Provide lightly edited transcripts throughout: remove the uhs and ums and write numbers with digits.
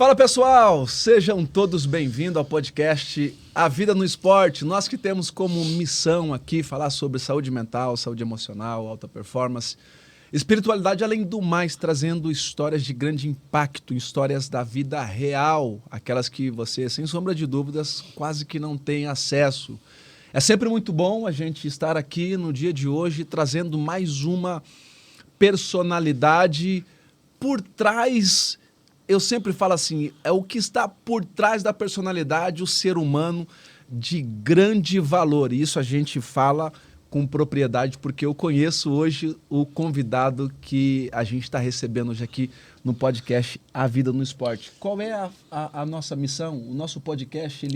Fala pessoal, sejam todos bem-vindos ao podcast A Vida no Esporte. Nós que temos como missão aqui falar sobre saúde mental, saúde emocional, alta performance, espiritualidade, além do mais, trazendo histórias de grande impacto, histórias da vida real, aquelas que você, sem sombra de dúvidas, quase que não tem acesso. É sempre muito bom a gente estar aqui no dia de hoje trazendo mais uma personalidade por trás. Eu sempre falo assim, é o que está por trás da personalidade, o ser humano de grande valor. E isso a gente fala com propriedade, porque eu conheço hoje o convidado que a gente está recebendo hoje aqui no podcast A Vida no Esporte. Qual é a nossa missão? O nosso podcast,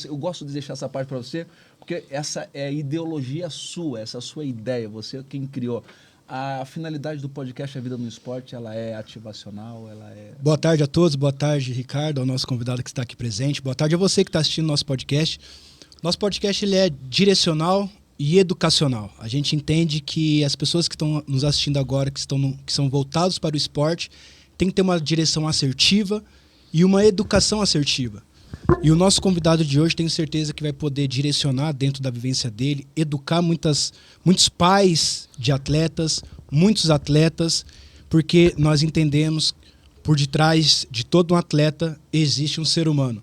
eu gosto de deixar essa parte para você, porque essa é a ideologia sua, essa é a sua ideia, você é quem criou. A finalidade do podcast A Vida no Esporte, ela é ativacional, ela é... Boa tarde a todos, boa tarde, Ricardo, ao nosso convidado que está aqui presente. Boa tarde a você que está assistindo nosso podcast. Nosso podcast ele é direcional e educacional. A gente entende que as pessoas que estão nos assistindo agora, que são voltados para o esporte, tem que ter uma direção assertiva e uma educação assertiva. E o nosso convidado de hoje, tenho certeza que vai poder direcionar dentro da vivência dele, educar muitos pais de atletas, muitos atletas, porque nós entendemos por detrás de todo um atleta existe um ser humano.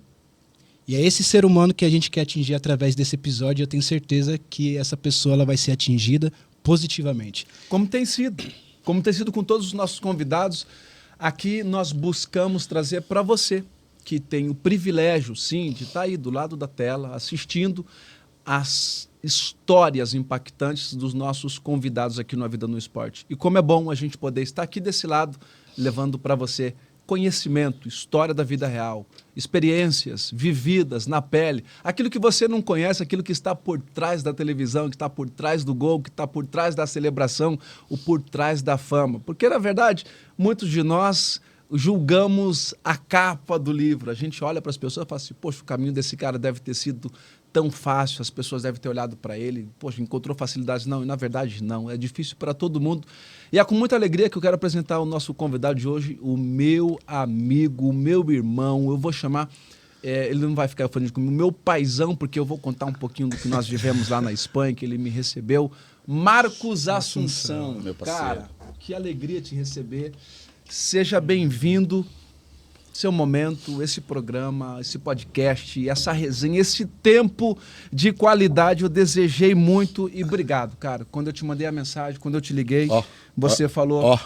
E é esse ser humano que a gente quer atingir através desse episódio. Eu tenho certeza que essa pessoa ela vai ser atingida positivamente. Como tem sido com todos os nossos convidados, aqui nós buscamos trazer para você, que tem o privilégio, sim, de estar aí do lado da tela, assistindo as histórias impactantes dos nossos convidados aqui no A Vida no Esporte. E como é bom a gente poder estar aqui desse lado, levando para você conhecimento, história da vida real, experiências vividas na pele, aquilo que você não conhece, aquilo que está por trás da televisão, que está por trás do gol, que está por trás da celebração, o por trás da fama. Porque, na verdade, muitos de nós julgamos a capa do livro. A gente olha para as pessoas e fala assim, poxa, o caminho desse cara deve ter sido tão fácil, as pessoas devem ter olhado para ele, poxa, encontrou facilidades. Não, e na verdade não, é difícil para todo mundo. E é com muita alegria que eu quero apresentar o nosso convidado de hoje, o meu amigo, o meu irmão, eu vou chamar, ele não vai ficar falando comigo, o meu paizão, porque eu vou contar um pouquinho do que nós vivemos lá na Espanha, que ele me recebeu, Marcos Assunção. Meu parceiro. Cara, que alegria te receber. Seja bem-vindo, seu momento, esse programa, esse podcast, essa resenha, esse tempo de qualidade, eu desejei muito e obrigado, cara. Quando eu te mandei a mensagem, quando eu te liguei, você falou...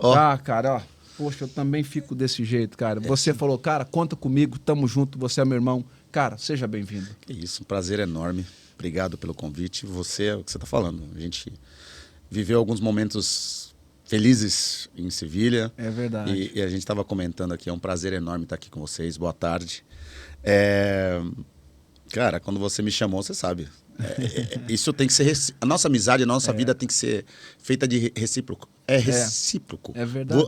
Ah, cara, ó, poxa, eu também fico desse jeito, cara. Você falou, cara, conta comigo, tamo junto, você é meu irmão. Cara, seja bem-vindo. Que isso, um prazer enorme. Obrigado pelo convite. Você é o que você está falando. A gente viveu alguns momentos felizes em Sevilha. É verdade. E a gente estava comentando aqui, é um prazer enorme estar aqui com vocês. Boa tarde. Cara, quando você me chamou, você sabe. Isso tem que ser... A nossa amizade, a nossa vida tem que ser feita de recíproco. É recíproco. É verdade.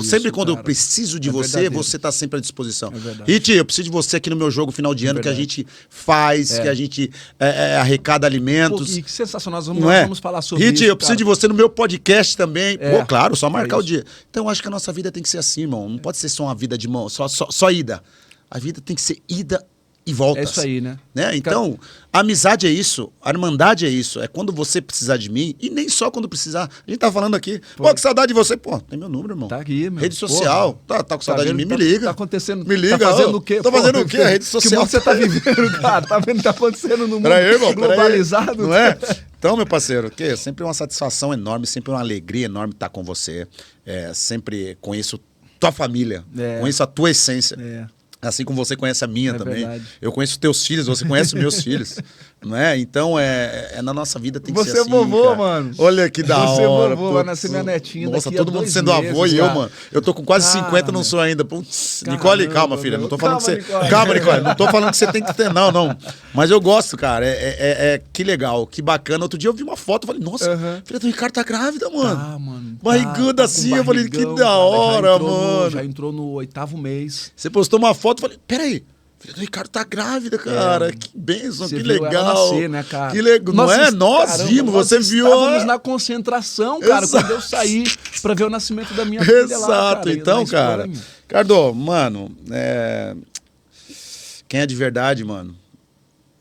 Sempre quando eu preciso de você, você está sempre à disposição. É verdade. Iti, eu preciso de você aqui no meu jogo final de ano, que a gente faz, que a gente arrecada alimentos. Pô, que sensacional, nós vamos falar sobre isso. Iti, eu preciso de você no meu podcast também. Pô, claro, só marcar o isso. dia. Então eu acho que a nossa vida tem que ser assim, irmão. Não pode ser só uma vida de mão, só ida. A vida tem que ser ida e voltas. É isso aí, né? Então, a amizade é isso, a irmandade é isso. É quando você precisar de mim, e nem só quando precisar. A gente tá falando aqui, pô, que saudade de você. Pô, tem meu número, irmão. Tá aqui, meu. Rede social. Tá com saudade de mim, me liga. Tá acontecendo. Me liga. Tá fazendo o quê? Tá fazendo o quê? A rede social. Que mundo você tá vivendo, cara? Tá vendo o que tá acontecendo no mundo irmão, globalizado? Não é? Então, meu parceiro, é sempre uma satisfação enorme, sempre uma alegria enorme estar com você. Sempre conheço tua família, conheço a tua essência. Assim como você conhece a minha também. Verdade. Eu conheço teus filhos, você conhece meus filhos. Não é? Então, na nossa vida tem que ser assim. Você é vovô, cara. mano. Olha que da você hora. É vovô, vai nascer minha netinha. Nossa, daqui todo a mundo 2 sendo meses, avô e eu, cara. mano. Eu tô com quase 50, não sou ainda. Putz, Nicole, calma, filha. Não tô falando que você. Calma, Nicole. Não tô falando que você tem que ter, não. Mas eu gosto, cara. Que legal, que bacana. Outro dia eu vi uma foto e falei, nossa, filha do Ricardo tá grávida, mano. Ah, mano. Barriguda assim, eu falei, que da hora, mano. Já entrou no 8º mês. Você postou uma foto e falei, peraí. Filha do Ricardo tá grávida, cara. Que bênção, Você que viu legal. ela nascer, né, cara? Que legal. Não é? Nós vimos, você viu. Estávamos na concentração, cara, Exato. quando eu saí pra ver o nascimento da minha filha lá, Exato. cara, Então, na cara. Espanha. Ricardo, mano, quem é de verdade, mano,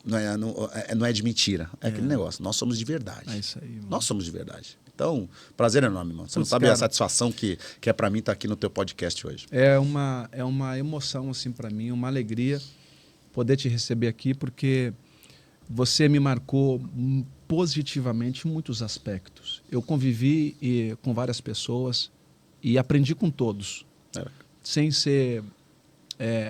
não é de mentira. É aquele negócio. Nós somos de verdade. É isso aí, mano. Nós somos de verdade. Então, prazer enorme, mano. Você não sabe cara, a satisfação que é pra mim estar aqui no teu podcast hoje. É uma emoção, assim, pra mim, uma alegria poder te receber aqui, porque você me marcou positivamente em muitos aspectos. Eu convivi com várias pessoas e aprendi com todos, sem ser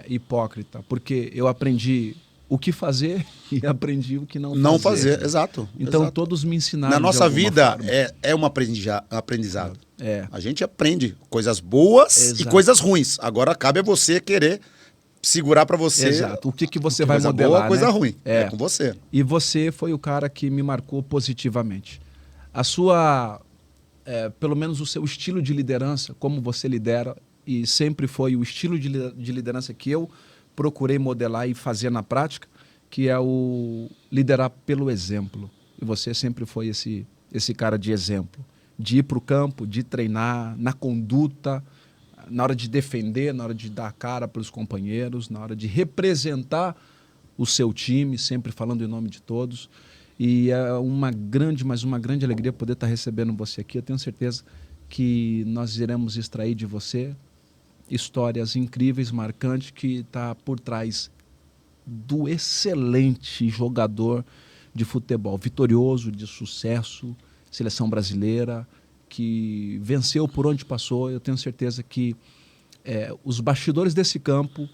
hipócrita, porque eu aprendi o que fazer e aprendi o que não fazer. Exato. Então, exato. todos me ensinaram. Na nossa de vida forma. é um aprendizado. É. A gente aprende coisas boas Exato. e coisas ruins. Agora cabe a você querer segurar pra você. Exato. O que você vai coisa modelar, boa, coisa né? ruim. É com você. E você foi o cara que me marcou positivamente. A sua, pelo menos o seu estilo de liderança, como você lidera, e sempre foi o estilo de liderança que eu procurei modelar e fazer na prática, que é o liderar pelo exemplo. E você sempre foi esse cara de exemplo, de ir para o campo, de treinar, na conduta, na hora de defender, na hora de dar a cara para os companheiros, na hora de representar o seu time, sempre falando em nome de todos. E é mas uma grande alegria poder estar recebendo você aqui. Eu tenho certeza que nós iremos extrair de você histórias incríveis, marcantes, que está por trás do excelente jogador de futebol, vitorioso, de sucesso, seleção brasileira, que venceu por onde passou. Eu tenho certeza que os bastidores desse campo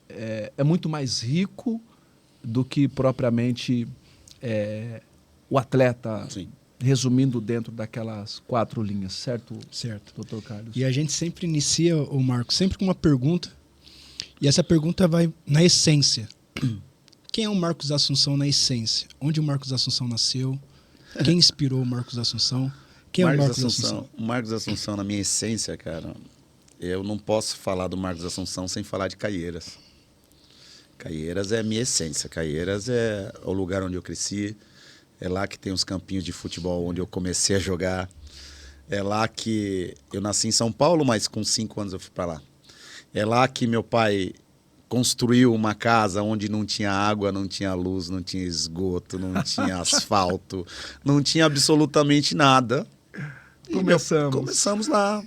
é muito mais rico do que propriamente o atleta, Sim. resumindo dentro daquelas 4 linhas, certo? Certo. Doutor Carlos? E a gente sempre inicia, o Marco, sempre com uma pergunta. E essa pergunta vai na essência. Quem é o Marcos Assunção na essência? Onde o Marcos Assunção nasceu? Quem inspirou o Marcos Assunção? Quem é o Marcos Assunção? O Marcos Assunção, na minha essência, cara, eu não posso falar do Marcos Assunção sem falar de Caieiras. Caieiras é a minha essência. Caieiras é o lugar onde eu cresci. É lá que tem os campinhos de futebol onde eu comecei a jogar. É lá que eu nasci em São Paulo, mas com 5 anos eu fui para lá. É lá que meu pai construiu uma casa onde não tinha água, não tinha luz, não tinha esgoto, não tinha asfalto, não tinha absolutamente nada. Começamos lá.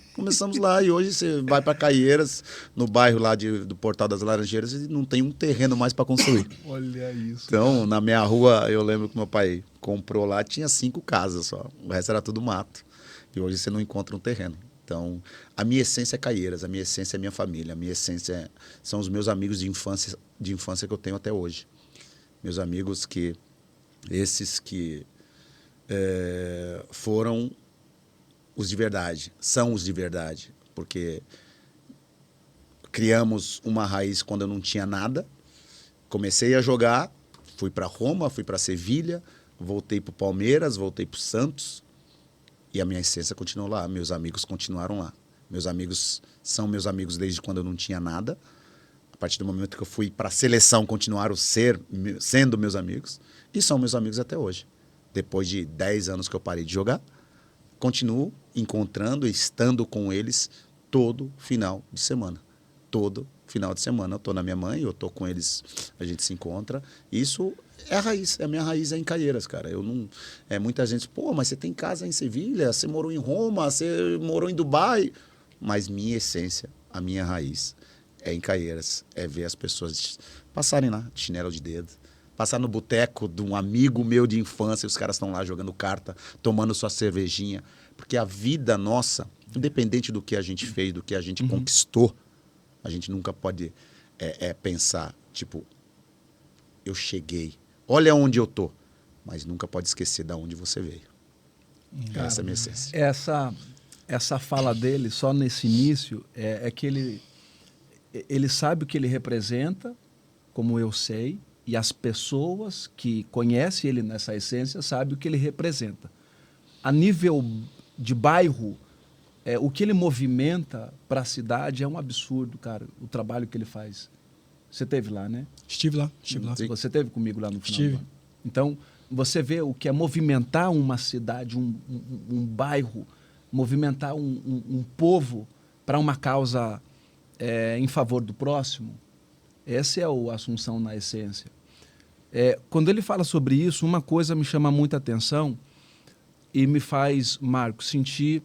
E hoje você vai para Caieiras, no bairro lá do Portal das Laranjeiras, e não tem um terreno mais para construir. Olha isso. Então, na minha rua, eu lembro que meu pai comprou lá, tinha 5 casas só. O resto era tudo mato. E hoje você não encontra um terreno. Então, a minha essência é Caieiras, a minha essência é minha família, a minha essência são os meus amigos de infância que eu tenho até hoje. Meus amigos esses que foram os de verdade, são os de verdade, porque criamos uma raiz quando eu não tinha nada, comecei a jogar, fui para Roma, fui para Sevilha, voltei para o Palmeiras, voltei para o Santos, e a minha essência continuou lá, meus amigos continuaram lá. Meus amigos são meus amigos desde quando eu não tinha nada. A partir do momento que eu fui para a seleção, continuaram sendo meus amigos, e são meus amigos até hoje. Depois de 10 anos que eu parei de jogar, continuo encontrando e estando com eles todo final de semana. Todo final de semana eu estou na minha mãe, eu estou com eles, a gente se encontra. Isso é a raiz, a minha raiz é em Caieiras, cara. Eu não, muita gente, pô, mas você tem casa em Sevilha, você morou em Roma, você morou em Dubai. Mas minha essência, a minha raiz é em Caieiras, é ver as pessoas passarem lá, de chinelo de dedo. Passar no boteco de um amigo meu de infância, os caras estão lá jogando carta, tomando sua cervejinha. Porque a vida nossa, independente do que a gente fez, do que a gente conquistou, a gente nunca pode pensar, tipo, eu cheguei, olha onde eu tô. Mas nunca pode esquecer de onde você veio. Cara, essa é a minha essência. Essa fala dele, só nesse início, é que ele sabe o que ele representa, como eu sei, e as pessoas que conhecem ele nessa essência sabem o que ele representa. A nível de bairro, o que ele movimenta para a cidade é um absurdo, cara, o trabalho que ele faz. Você esteve lá, né? Estive lá. Sim. Você esteve comigo lá no final Estive. do ano. Então, você vê o que é movimentar uma cidade, um bairro, movimentar um povo para uma causa em favor do próximo. Essa é a Assunção na essência. Quando ele fala sobre isso, uma coisa me chama muita atenção e me faz, Marco, sentir...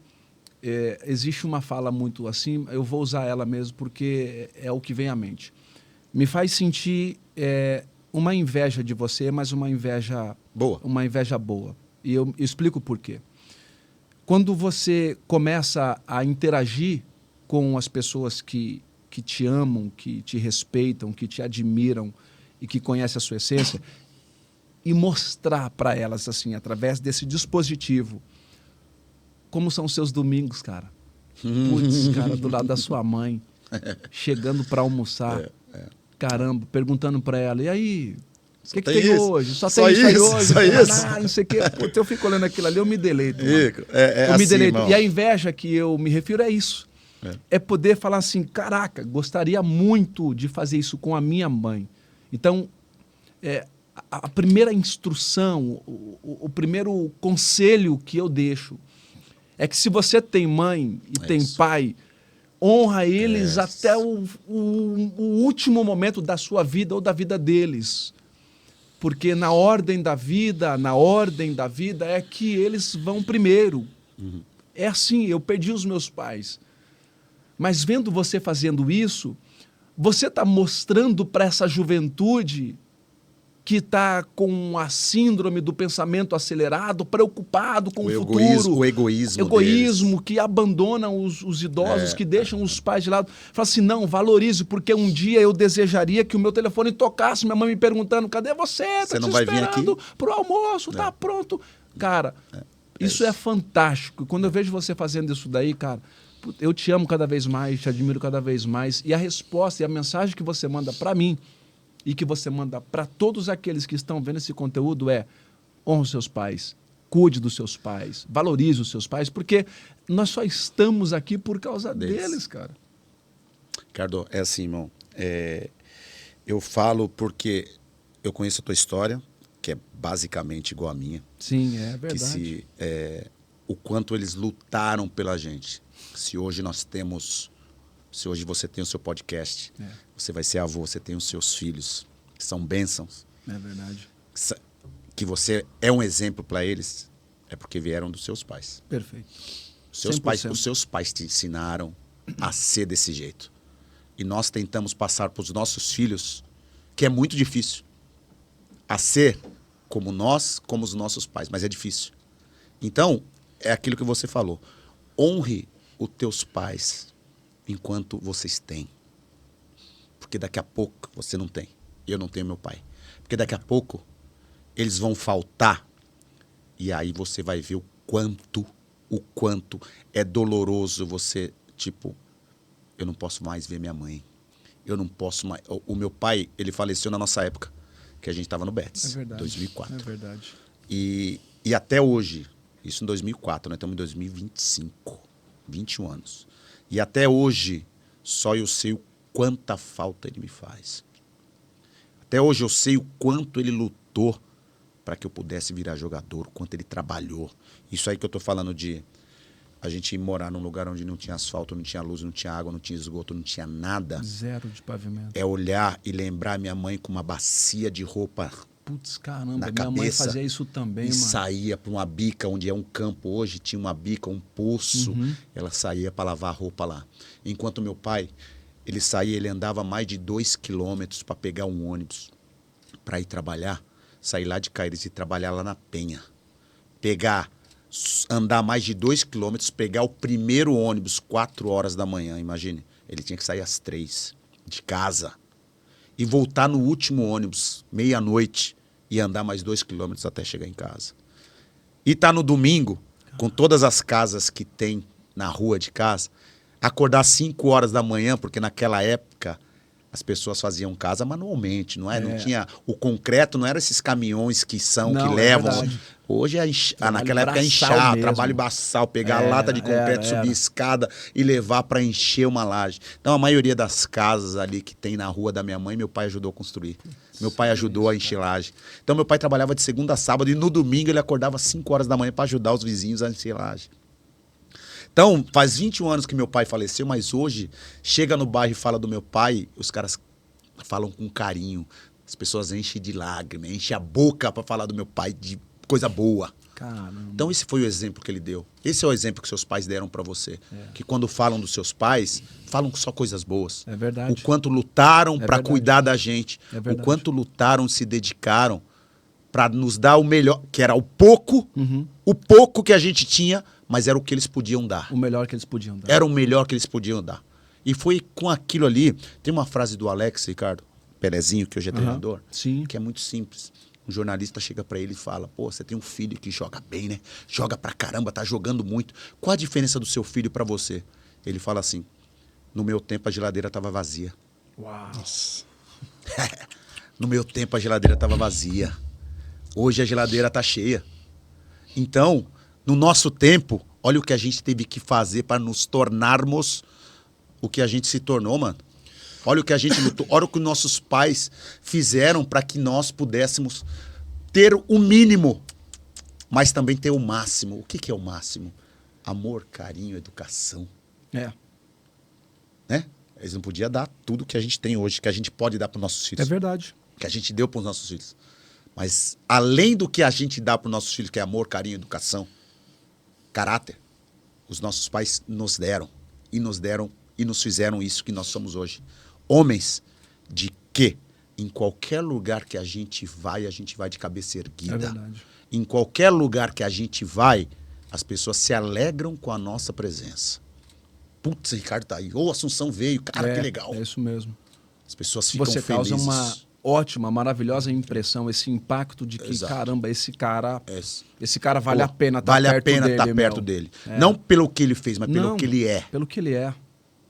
existe uma fala muito assim, eu vou usar ela mesmo porque é o que vem à mente. Me faz sentir uma inveja de você, mas uma inveja Boa. Uma inveja boa. E eu explico por quê. Quando você começa a interagir com as pessoas que te amam, que te respeitam, que te admiram e que conhecem a sua essência, e mostrar para elas, assim, através desse dispositivo, como são os seus domingos, cara. Putz, cara, do lado da sua mãe, chegando para almoçar. Caramba, perguntando para ela, e aí, o que tem hoje? Só tem isso aí hoje? Só isso? Não sei o quê. Putz, eu fico olhando aquilo ali, eu me deleito. Eu me assim, deleito. irmão. E a inveja que eu me refiro é isso. É poder falar assim, caraca, gostaria muito de fazer isso com a minha mãe. Então, a primeira instrução, o primeiro conselho que eu deixo é que se você tem mãe e tem pai, honra eles até o último momento da sua vida ou da vida deles. Porque na ordem da vida é que eles vão primeiro. É assim, eu perdi os meus pais. Mas vendo você fazendo isso, você está mostrando para essa juventude que está com a síndrome do pensamento acelerado, preocupado com o futuro. O egoísmo deles. Que abandona os idosos, que deixam os pais de lado. Fala assim, não, valorize, porque um dia eu desejaria que o meu telefone tocasse, minha mãe me perguntando, cadê você? Você Tá não te vai vir esperando aqui? pro almoço, tá pronto. Cara, isso é fantástico. Quando eu vejo você fazendo isso daí, cara, eu te amo cada vez mais, te admiro cada vez mais. E a resposta e a mensagem que você manda para mim e que você manda para todos aqueles que estão vendo esse conteúdo honre os seus pais, cuide dos seus pais, valorize os seus pais, porque nós só estamos aqui por causa deles, cara. Ricardo, é assim, irmão. Eu falo porque eu conheço a tua história, que é basicamente igual a minha. Sim, é verdade. O quanto eles lutaram pela gente. Se hoje você tem o seu podcast, você vai ser avô, você tem os seus filhos, que são bênçãos. É verdade. Que você é um exemplo para eles, é porque vieram dos seus pais. Perfeito. Os seus pais te ensinaram a ser desse jeito. E nós tentamos passar para os nossos filhos, que é muito difícil, a ser como os nossos pais, mas é difícil. Então, é aquilo que você falou. Honre os teus pais enquanto vocês têm. Porque daqui a pouco você não tem. Eu não tenho meu pai. Porque daqui a pouco eles vão faltar e aí você vai ver o quanto é doloroso você, tipo, eu não posso mais ver minha mãe. Eu não posso mais... O meu pai, ele faleceu na nossa época, que a gente estava no Betis, 2004. É verdade. E até hoje, isso em 2004, nós estamos em 2025, 21 anos. E até hoje, só eu sei o quanta falta ele me faz. Até hoje eu sei o quanto ele lutou para que eu pudesse virar jogador, o quanto ele trabalhou. Isso aí que eu estou falando de a gente ir morar num lugar onde não tinha asfalto, não tinha luz, não tinha água, não tinha esgoto, não tinha nada. Zero de pavimento. É olhar e lembrar minha mãe com uma bacia de roupa. Putz, caramba, na minha mãe cabeça, fazia isso também, e mano. saía para uma bica, onde é um campo hoje, tinha uma bica, um poço. Ela saía para lavar a roupa lá. Enquanto meu pai, ele saía, ele andava mais de 2 quilômetros para pegar um ônibus para ir trabalhar, sair lá de Caíris e trabalhar lá na Penha. Andar mais de 2 quilômetros, pegar o primeiro ônibus 4 horas da manhã, imagine. Ele tinha que sair às 3 de casa e voltar no último ônibus, meia-noite, e andar mais 2 quilômetros até chegar em casa. E tá no domingo, com todas as casas que tem na rua de casa, acordar às 5 horas da manhã, porque naquela época as pessoas faziam casa manualmente, não é? Não tinha o concreto, não era esses caminhões que levam. Verdade. Hoje, naquela época, inchar, mesmo. trabalho braçal, pegar a lata de concreto, subir escada e levar para encher uma laje. Então, a maioria das casas ali que tem na rua da minha mãe, meu pai ajudou a construir. Meu pai ajudou a encher laje. Então, meu pai trabalhava de segunda a sábado e no domingo ele acordava às 5 horas da manhã para ajudar os vizinhos a encher laje. Então, faz 21 anos que meu pai faleceu, mas hoje, chega no bairro e fala do meu pai, os caras falam com carinho. As pessoas enchem de lágrimas, enchem a boca para falar do meu pai de coisa boa. Caramba. Então, esse foi o exemplo que ele deu. Esse é o exemplo que seus pais deram para você. Que quando falam dos seus pais, falam só coisas boas. É verdade. O quanto lutaram para cuidar da gente. É o quanto lutaram, se dedicaram para nos dar o melhor, que era o pouco que a gente tinha, mas era o que eles podiam dar. O melhor que eles podiam dar. Era o melhor que eles podiam dar. E foi com aquilo ali. Tem uma frase do Alex, Ricardo Perezinho, que hoje é treinador, Sim. que é muito simples. Um jornalista chega pra ele e fala: pô, você tem um filho que joga bem, né? Joga pra caramba, tá jogando muito. Qual a diferença do seu filho pra você? Ele fala assim: no meu tempo a geladeira tava vazia. Uau. No meu tempo a geladeira tava vazia. Hoje a geladeira tá cheia. Então, no nosso tempo, olha o que a gente teve que fazer para nos tornarmos o que a gente se tornou, mano. Olha o que a gente lutou, olha o que nossos pais fizeram para que nós pudéssemos ter o mínimo, mas também ter o máximo. O que é o máximo? Amor, carinho, educação. É. Né? Eles não podiam dar tudo que a gente tem hoje, que a gente pode dar para os nossos filhos. É verdade. Que a gente deu para os nossos filhos. Mas além do que a gente dá para os nossos filhos, que é amor, carinho, educação, caráter, os nossos pais nos deram e nos fizeram isso que nós somos hoje. Homens de que em qualquer lugar que a gente vai de cabeça erguida. É verdade. Em qualquer lugar que a gente vai, as pessoas se alegram com a nossa presença. Putz, Ricardo tá aí. Ou Assunção veio, cara, que legal. É isso mesmo. As pessoas ficam Você felizes. causa uma ótima, maravilhosa impressão, esse impacto de que, Exato. caramba, esse cara vale a pena estar vale perto a pena dele. estar perto dele. Não pelo que ele fez, mas pelo Não, que ele é. Pelo que ele é.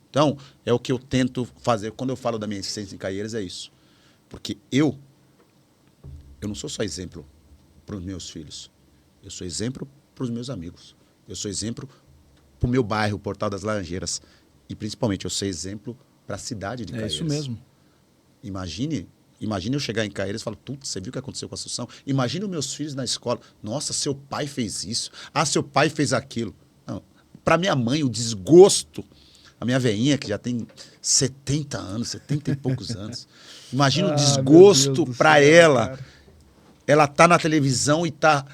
Então, é o que eu tento fazer. Quando eu falo da minha essência em Caieiras, é isso. Porque eu não sou só exemplo para os meus filhos. Eu sou exemplo para os meus amigos. Eu sou exemplo para o meu bairro, o Portal das Laranjeiras. E, principalmente, eu sou exemplo para a cidade de Caieiras. É isso mesmo. Imagine eu chegar em Caieiras e falar: putz, você viu o que aconteceu com a Assunção? Imagine os meus filhos na escola. Nossa, seu pai fez isso. Ah, seu pai fez aquilo. Para minha mãe, o desgosto. A minha veinha, que já tem 70 anos, 70 e poucos anos. Imagina o desgosto para ela. Cara. Ela tá na televisão e tá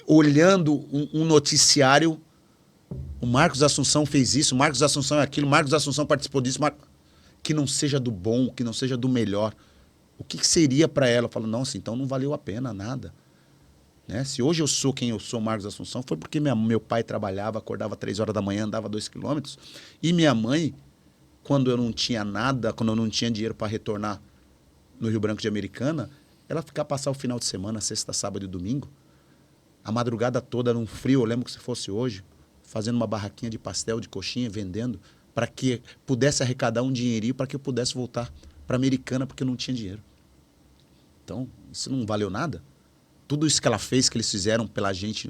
olhando um noticiário. O Marcos Assunção fez isso, o Marcos Assunção é aquilo, o Marcos Assunção participou disso. Que não seja do bom, que não seja do melhor. O que seria para ela? Eu falo: nossa, então não valeu a pena nada. Né? Se hoje eu sou quem eu sou, Marcos Assunção, foi porque meu pai trabalhava, acordava 3 horas da manhã, andava 2 quilômetros. E minha mãe, quando eu não tinha nada, quando eu não tinha dinheiro para retornar no Rio Branco de Americana, ela ficava passar o final de semana, sexta, sábado e domingo, a madrugada toda num frio, eu lembro que se fosse hoje, fazendo uma barraquinha de pastel, de coxinha, vendendo, para que pudesse arrecadar um dinheirinho para que eu pudesse voltar para Americana, porque eu não tinha dinheiro. Então, isso não valeu nada? Tudo isso que ela fez, que eles fizeram pela gente,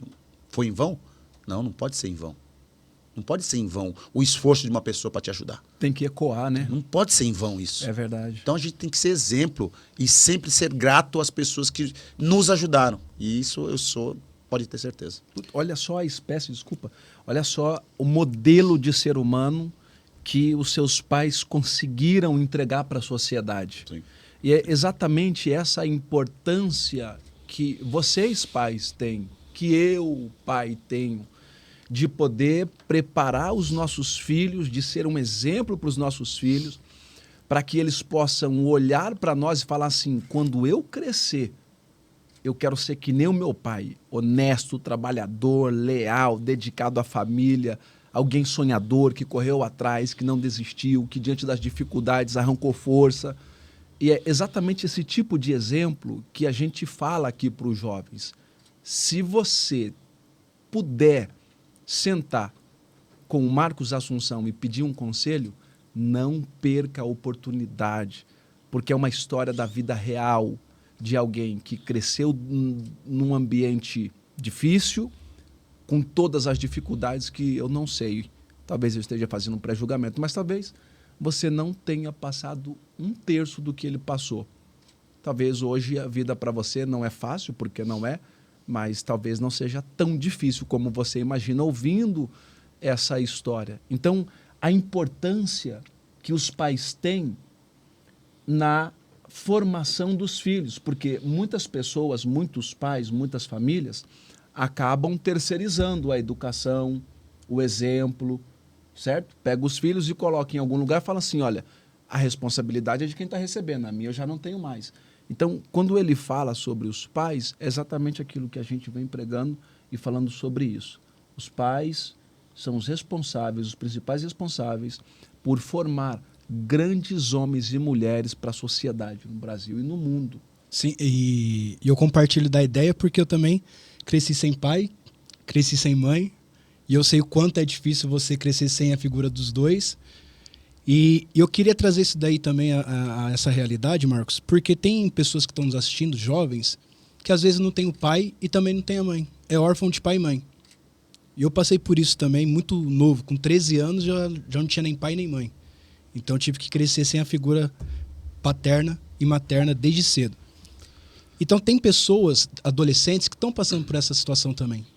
foi em vão? Não pode ser em vão. Não pode ser em vão o esforço de uma pessoa para te ajudar. Tem que ecoar, né? Não pode ser em vão isso. É verdade. Então a gente tem que ser exemplo e sempre ser grato às pessoas que nos ajudaram. E isso eu sou, pode ter certeza. Olha só a espécie, desculpa, olha só o modelo de ser humano que os seus pais conseguiram entregar para a sociedade. Sim. E é exatamente essa importância que vocês, pais, têm, que eu, pai, tenho, de poder preparar os nossos filhos, de ser um exemplo para os nossos filhos, para que eles possam olhar para nós e falar assim: quando eu crescer, eu quero ser que nem o meu pai, honesto, trabalhador, leal, dedicado à família, alguém sonhador, que correu atrás, que não desistiu, que diante das dificuldades arrancou força. E é exatamente esse tipo de exemplo que a gente fala aqui para os jovens. Se você puder sentar com o Marcos Assunção e pedir um conselho, Não perca a oportunidade, porque é uma história da vida real de alguém que cresceu num ambiente difícil, com todas as dificuldades que eu não sei. Talvez eu esteja fazendo um pré-julgamento, mas talvez você não tenha passado 1/3 do que ele passou. Talvez hoje a vida para você não é fácil, porque não é, mas talvez não seja tão difícil como você imagina ouvindo essa história. Então, a importância que os pais têm na formação dos filhos, porque muitas pessoas, muitos pais, muitas famílias acabam terceirizando a educação, o exemplo, certo? Pega os filhos e coloca em algum lugar e fala assim, olha, a responsabilidade é de quem está recebendo, a minha eu já não tenho mais. Então, quando ele fala sobre os pais, é exatamente aquilo que a gente vem pregando e falando sobre isso. Os pais são os responsáveis, os principais responsáveis por formar grandes homens e mulheres para a sociedade no Brasil e no mundo. Sim, e eu compartilho da ideia porque eu também cresci sem pai, cresci sem mãe, e eu sei o quanto é difícil você crescer sem a figura dos dois. E eu queria trazer isso daí também a essa realidade, Marcos, porque tem pessoas que estão nos assistindo, jovens, que às vezes não tem o pai e também não tem a mãe. É órfão de pai e mãe. E eu passei por isso também, muito novo. Com 13 anos já não tinha nem pai nem mãe. Então eu tive que crescer sem a figura paterna e materna desde cedo. Então tem pessoas, adolescentes, que estão passando por essa situação também.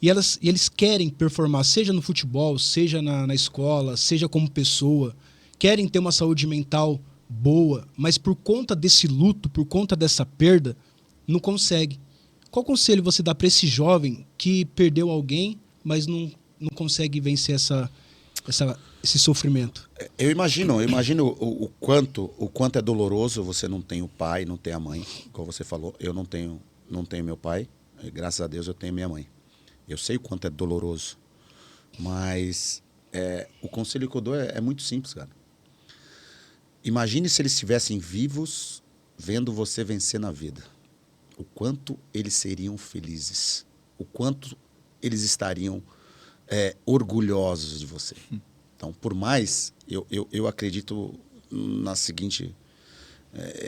E eles querem performar, seja no futebol, seja na escola, seja como pessoa, querem ter uma saúde mental boa, mas por conta desse luto, por conta dessa perda, não consegue. Qual conselho você dá para esse jovem que perdeu alguém, mas não consegue vencer esse sofrimento? Eu imagino o quanto é doloroso você não tem o pai, não tem a mãe, como você falou. Eu não tenho meu pai, graças a Deus eu tenho minha mãe. Eu sei o quanto é doloroso, mas o conselho que eu dou é muito simples, cara. Imagine se eles estivessem vivos vendo você vencer na vida. O quanto eles seriam felizes. O quanto eles estariam orgulhosos de você. Então, por mais, eu acredito na seguinte...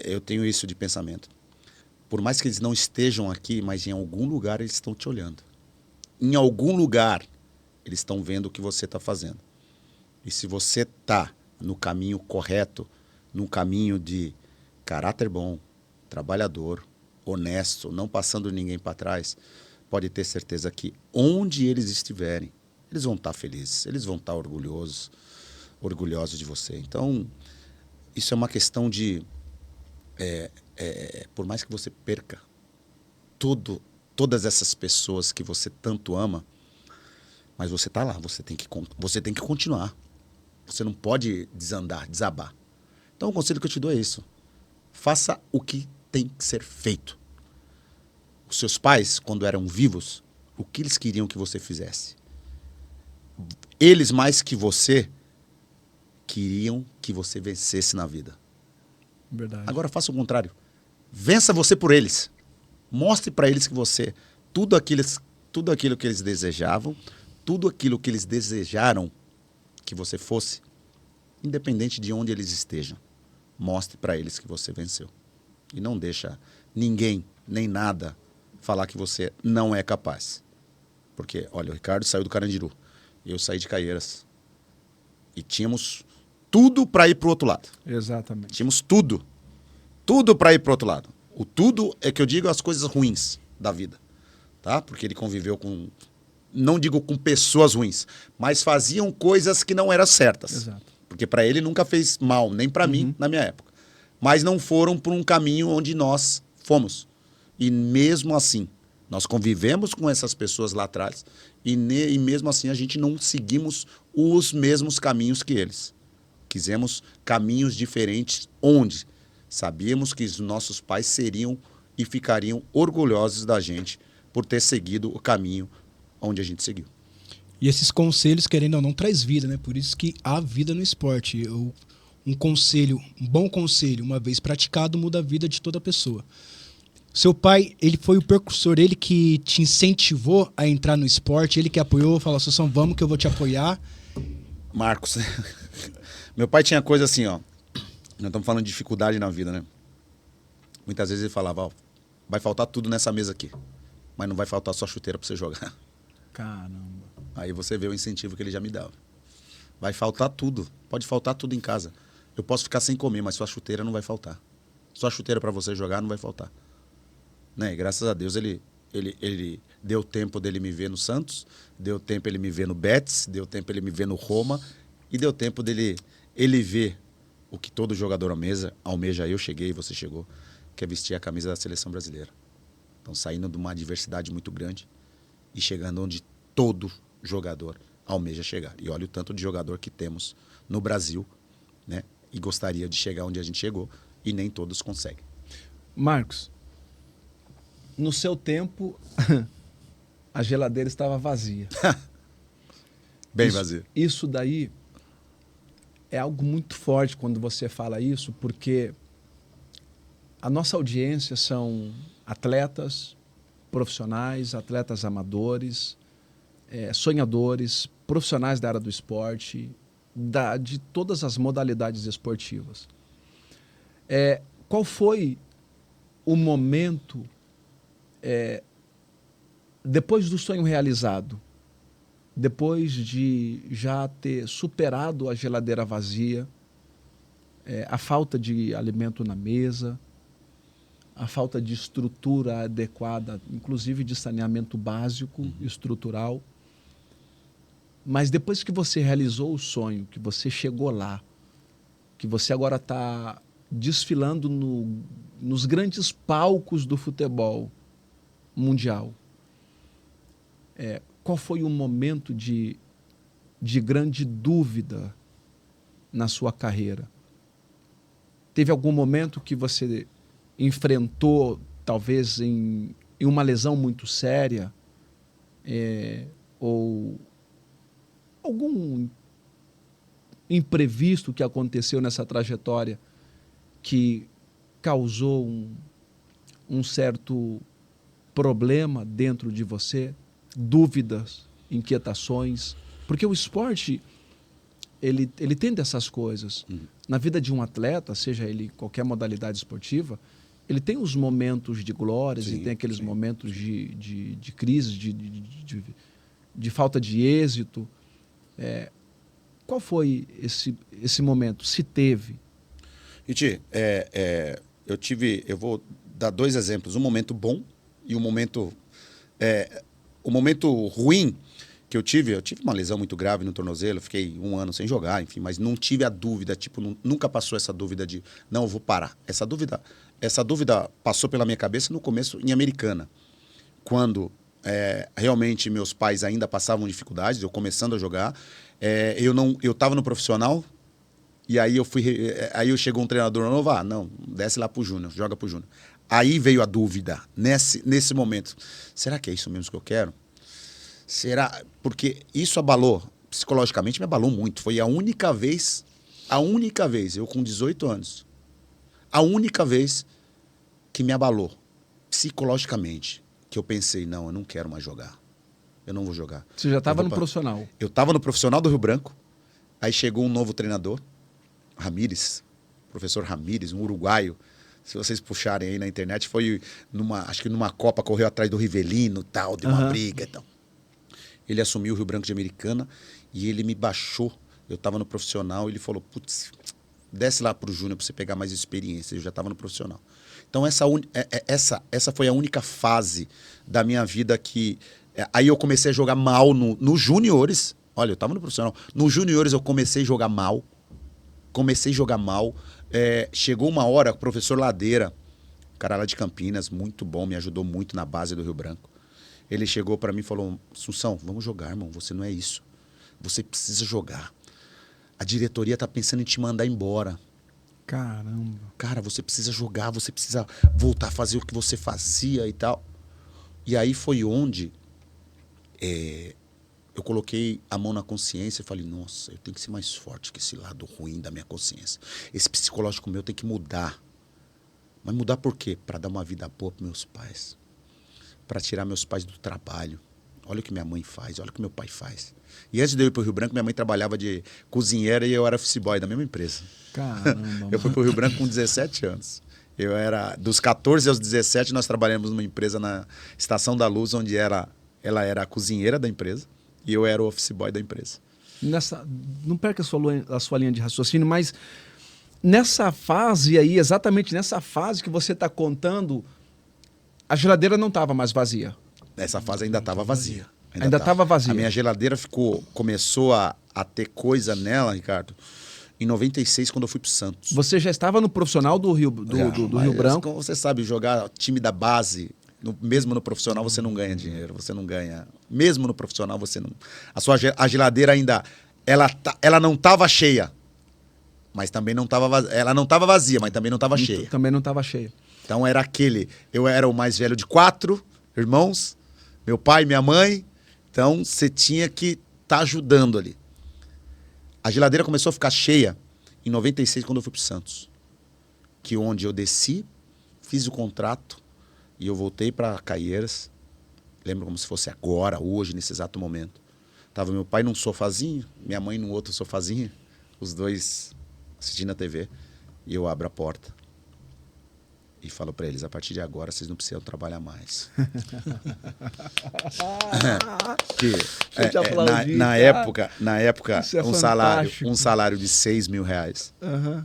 eu tenho isso de pensamento. Por mais que eles não estejam aqui, mas em algum lugar eles estão te olhando. Em algum lugar, eles estão vendo o que você está fazendo. E se você está no caminho correto, no caminho de caráter bom, trabalhador, honesto, não passando ninguém para trás, pode ter certeza que onde eles estiverem, eles vão estar felizes, eles vão estar orgulhosos de você. Então, isso é uma questão de... por mais que você perca todas essas pessoas que você tanto ama, mas você está lá, você tem que continuar. Você não pode desabar. Então, o conselho que eu te dou é isso. Faça o que tem que ser feito. Os seus pais, quando eram vivos, o que eles queriam que você fizesse? Eles, mais que você, queriam que você vencesse na vida. Verdade. Agora, faça o contrário. Vença você por eles. Mostre para eles que você... Tudo aquilo que eles desejavam, tudo aquilo que eles desejaram que você fosse, independente de onde eles estejam, mostre para eles que você venceu. E não deixa ninguém, nem nada, falar que você não é capaz. Porque, olha, o Ricardo saiu do Carandiru, eu saí de Caieiras. E tínhamos tudo para ir para o outro lado. Exatamente. Tínhamos tudo. Tudo para ir para o outro lado. O tudo é que eu digo as coisas ruins da vida. Tá? Porque ele conviveu com... Não digo com pessoas ruins, mas faziam coisas que não eram certas. Exato. Porque para ele nunca fez mal, nem para mim, na minha época. Mas não foram por um caminho onde nós fomos. E mesmo assim, nós convivemos com essas pessoas lá atrás e mesmo assim a gente não seguimos os mesmos caminhos que eles. Quisemos caminhos diferentes onde sabíamos que os nossos pais seriam e ficariam orgulhosos da gente por ter seguido o caminho onde a gente seguiu. E esses conselhos, querendo ou não, traz vida, né? Por isso que há vida no esporte. Um bom conselho, uma vez praticado, muda a vida de toda pessoa. Seu pai, ele foi o precursor, ele que te incentivou a entrar no esporte, ele que apoiou, falou, Sansão, vamos que eu vou te apoiar. Marcos, Meu pai tinha coisa assim, ó. Nós estamos falando de dificuldade na vida, né? Muitas vezes ele falava, ó, vai faltar tudo nessa mesa aqui, mas não vai faltar só chuteira para você jogar. Caramba. Aí você vê o incentivo que ele já me dava. Vai faltar tudo. Pode faltar tudo em casa. Eu posso ficar sem comer, mas sua chuteira não vai faltar. Sua chuteira para você jogar não vai faltar. Né? E graças a Deus ele deu tempo dele me ver no Santos, deu tempo ele me ver no Betis, deu tempo ele me ver no Roma e deu tempo dele ele ver o que todo jogador almeja. Eu cheguei, você chegou, que é vestir a camisa da seleção brasileira. Então saindo de uma adversidade muito grande e chegando onde todo jogador almeja chegar. E olha o tanto de jogador que temos no Brasil, né? E gostaria de chegar onde a gente chegou e nem todos conseguem. Marcos, no seu tempo, a geladeira estava vazia. Bem vazia. Isso daí é algo muito forte quando você fala isso, porque a nossa audiência são atletas profissionais, atletas amadores, sonhadores, profissionais da área do esporte, de todas as modalidades esportivas. Qual foi o momento, depois do sonho realizado, depois de já ter superado a geladeira vazia, a falta de alimento na mesa, a falta de estrutura adequada, inclusive de saneamento básico, estrutural. Mas depois que você realizou o sonho, que você chegou lá, que você agora está desfilando nos grandes palcos do futebol mundial, qual foi o momento de grande dúvida na sua carreira? Teve algum momento que você enfrentou, talvez em uma lesão muito séria, ou algum imprevisto que aconteceu nessa trajetória que causou um certo problema dentro de você, dúvidas, inquietações? Porque o esporte, ele tem dessas coisas. Na vida de um atleta, seja ele qualquer modalidade esportiva, ele tem os momentos de glórias e tem aqueles momentos de crise, de falta de êxito. Qual foi esse momento, se teve? Iti, eu vou dar 2 exemplos, um momento bom e um momento... o momento ruim que eu tive uma lesão muito grave no tornozelo, fiquei 1 ano sem jogar, enfim, mas não tive a dúvida, nunca passou essa dúvida de, não, eu vou parar. Essa dúvida passou pela minha cabeça no começo em Americana, quando realmente meus pais ainda passavam dificuldades, eu começando a jogar, eu estava no profissional, e aí chegou um treinador novo, não, desce lá pro Júnior, joga pro Júnior. Aí veio a dúvida, nesse momento. Será que é isso mesmo que eu quero? Será? Porque isso abalou, psicologicamente me abalou muito. Foi a única vez, eu com 18 anos, a única vez que me abalou, psicologicamente, que eu pensei, não, eu não quero mais jogar. Eu não vou jogar. Você já estava no profissional? Eu estava no profissional do Rio Branco, aí chegou um novo treinador, Ramírez, professor Ramírez, um uruguaio. Se vocês puxarem aí na internet, foi acho que numa Copa, correu atrás do Rivelino, tal, de uma briga e tal. Ele assumiu o Rio Branco de Americana e ele me baixou. Eu estava no profissional e ele falou, putz, desce lá pro Júnior para você pegar mais experiência. Eu já estava no profissional. Então essa foi a única fase da minha vida que... aí eu comecei a jogar mal nos juniores. Olha, eu estava no profissional. Nos juniores eu comecei a jogar mal. Chegou uma hora, o professor Ladeira, cara lá de Campinas, muito bom, me ajudou muito na base do Rio Branco. Ele chegou para mim e falou, Assunção, vamos jogar, irmão, você não é isso. Você precisa jogar. A diretoria tá pensando em te mandar embora. Caramba. Cara, você precisa jogar, você precisa voltar a fazer o que você fazia e tal. E aí foi onde eu coloquei a mão na consciência e falei, nossa, eu tenho que ser mais forte que esse lado ruim da minha consciência. Esse psicológico meu tem que mudar. Mas mudar por quê? Para dar uma vida boa para meus pais. Para tirar meus pais do trabalho. Olha o que minha mãe faz, olha o que meu pai faz. E antes de eu ir para o Rio Branco, minha mãe trabalhava de cozinheira e eu era office boy da mesma empresa. Caramba. Eu fui para o Rio Branco com 17 anos. Eu era, dos 14 aos 17, nós trabalhamos numa empresa na Estação da Luz, onde ela era a cozinheira da empresa e eu era o office boy da empresa. Não perca a sua linha de raciocínio, mas nessa fase aí, exatamente nessa fase que você está contando, a geladeira não estava mais vazia. Nessa fase ainda estava vazia. Ainda estava vazia. A minha geladeira começou a ter coisa nela, Ricardo, em 96, quando eu fui pro Santos. Você já estava no profissional do Rio Branco? Você sabe, jogar time da base, mesmo no profissional, você não ganha dinheiro. Você não ganha. Mesmo no profissional, você não. A geladeira ainda. Ela não estava cheia. Mas também não estava vazia. Ela não estava vazia, mas também não estava cheia. Também não estava cheia. Então era aquele. Eu era o mais velho de 4 irmãos, meu pai e minha mãe. Então você tinha que estar ajudando ali. A geladeira começou a ficar cheia em 96, quando eu fui para o Santos. Que onde eu desci, fiz o contrato e eu voltei para Caieiras. Lembro como se fosse agora, hoje, nesse exato momento. Tava meu pai num sofazinho, minha mãe num outro sofazinho, os dois assistindo a TV. E eu abro a porta e falo para eles: a partir de agora vocês não precisam trabalhar mais. Na época um salário de R$6.000. Uhum.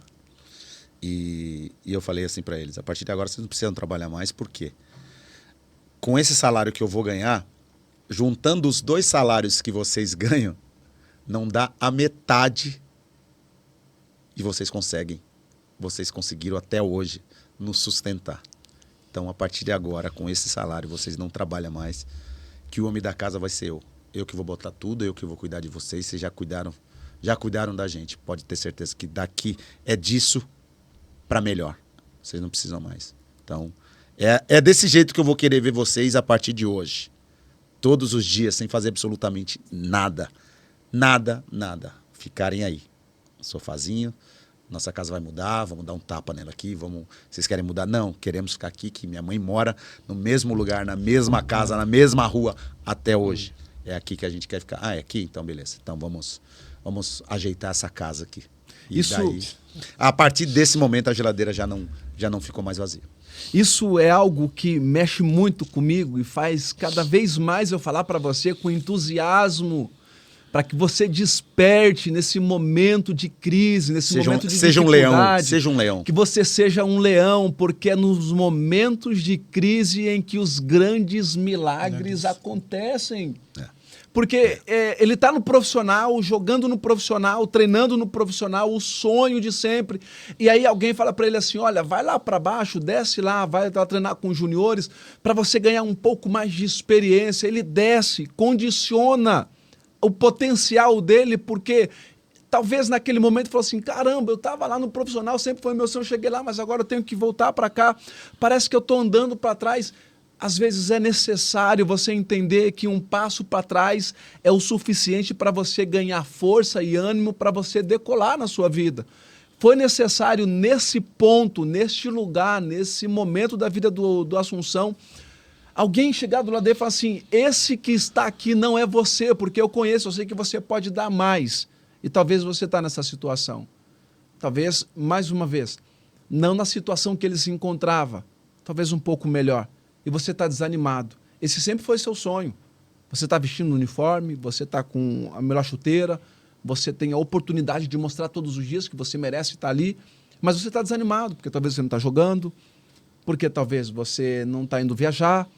E eu falei assim para eles: a partir de agora vocês não precisam trabalhar mais, por quê? Com esse salário que eu vou ganhar, juntando os 2 salários que vocês ganham, não dá a metade. E vocês conseguiram até hoje nos sustentar. Então, a partir de agora, com esse salário, vocês não trabalham mais, que o homem da casa vai ser eu. Eu que vou botar tudo, eu que vou cuidar de vocês. Vocês já cuidaram da gente. Pode ter certeza que daqui é disso para melhor. Vocês não precisam mais. Então, é desse jeito que eu vou querer ver vocês a partir de hoje. Todos os dias, sem fazer absolutamente nada. Nada, nada. Ficarem aí. Sofazinho. Nossa casa vai mudar, vamos dar um tapa nela aqui, vocês querem mudar? Não, queremos ficar aqui, que minha mãe mora no mesmo lugar, na mesma casa, na mesma rua, até hoje. É aqui que a gente quer ficar. Ah, é aqui? Então, beleza. Então, vamos ajeitar essa casa aqui. E daí, a partir desse momento, a geladeira já não ficou mais vazia. Isso é algo que mexe muito comigo e faz cada vez mais eu falar para você com entusiasmo, para que você desperte nesse momento de crise, nesse momento de dificuldade. Seja um leão. Que você seja um leão, porque é nos momentos de crise em que os grandes milagres acontecem. Porque ele está no profissional, jogando no profissional, treinando no profissional, o sonho de sempre. E aí alguém fala para ele assim, olha, vai lá para baixo, desce lá, vai lá treinar com os juniores, para você ganhar um pouco mais de experiência. Ele desce, condiciona o potencial dele, porque talvez naquele momento falou assim, caramba, eu estava lá no profissional, sempre foi meu sonho, cheguei lá, mas agora eu tenho que voltar para cá, parece que eu estou andando para trás. Às vezes é necessário você entender que um passo para trás é o suficiente para você ganhar força e ânimo para você decolar na sua vida. Foi necessário nesse ponto, neste lugar, nesse momento da vida do Assunção, alguém chegar do lado dele e falar assim, esse que está aqui não é você, porque eu conheço, eu sei que você pode dar mais. E talvez você está nessa situação. Talvez, mais uma vez, não na situação que ele se encontrava, talvez um pouco melhor. E você está desanimado. Esse sempre foi seu sonho. Você está vestindo um uniforme, você está com a melhor chuteira, você tem a oportunidade de mostrar todos os dias que você merece estar ali, mas você está desanimado, porque talvez você não está jogando, porque talvez você não está indo viajar,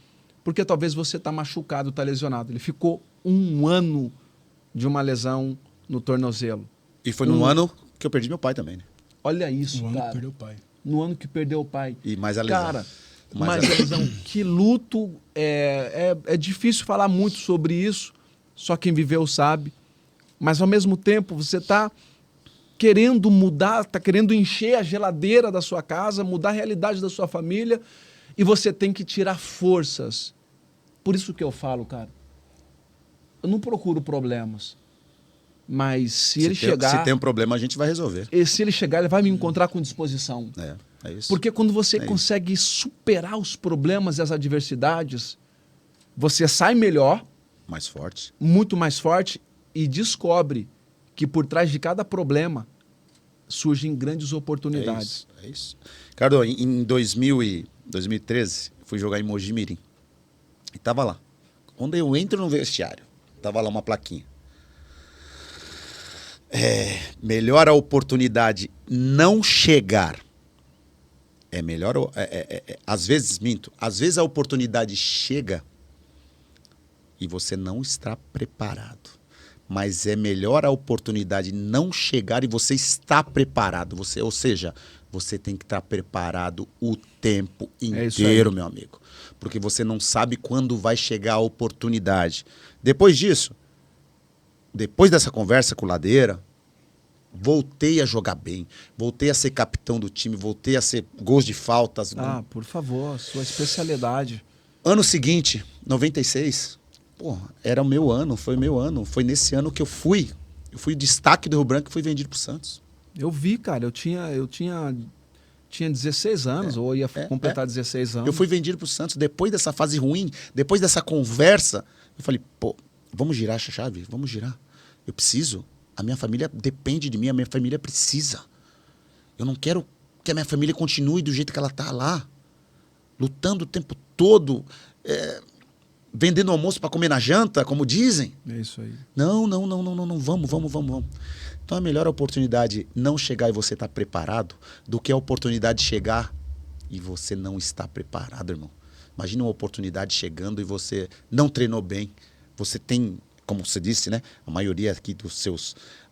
porque talvez você está machucado, está lesionado. Ele ficou 1 ano de uma lesão no tornozelo. E foi no ano que eu perdi meu pai também, né? Olha isso, no cara. No ano que perdeu o pai. No ano que perdeu o pai. E mais a lesão. Cara, mais a lesão. Que luto. É difícil falar muito sobre isso. Só quem viveu sabe. Mas, ao mesmo tempo, você está querendo mudar, está querendo encher a geladeira da sua casa, mudar a realidade da sua família, e você tem que tirar forças. Por isso que eu falo, cara, eu não procuro problemas, mas se tem um problema, a gente vai resolver. E se ele chegar, ele vai me encontrar com disposição. É isso. Porque quando você consegue superar os problemas e as adversidades, você sai melhor, Mais forte. Muito mais forte e descobre que por trás de cada problema surgem grandes oportunidades. É isso. Ricardo, em 2013, fui jogar em Mogi Mirim. E tava lá. Quando eu entro no vestiário, tava lá uma plaquinha. Melhor a oportunidade não chegar. É melhor... às vezes, minto. Às vezes a oportunidade chega e você não está preparado. Mas é melhor a oportunidade não chegar e você está preparado. Ou seja, você tem que estar preparado o tempo inteiro, meu amigo. Porque você não sabe quando vai chegar a oportunidade. Depois disso, depois dessa conversa com o Ladeira, voltei a jogar bem, voltei a ser capitão do time, voltei a ser gols de faltas. Por favor, sua especialidade. Ano seguinte, 96, era o meu ano, foi o meu ano. Foi nesse ano que eu fui destaque do Rio Branco e fui vendido pro Santos. Eu vi, cara, eu tinha 16 anos, ou ia completar 16 anos. Eu fui vendido pro Santos depois dessa fase ruim, depois dessa conversa. Eu falei, vamos girar essa chave, vamos girar. Eu preciso. A minha família depende de mim, a minha família precisa. Eu não quero que a minha família continue do jeito que ela tá lá. Lutando o tempo todo, vendendo almoço para comer na janta, como dizem. É isso aí. Não, vamos. Então é melhor a oportunidade não chegar e você estar preparado do que a oportunidade chegar e você não está preparado, irmão. Imagina uma oportunidade chegando e você não treinou bem. Você tem... Como você disse, né? A maioria aqui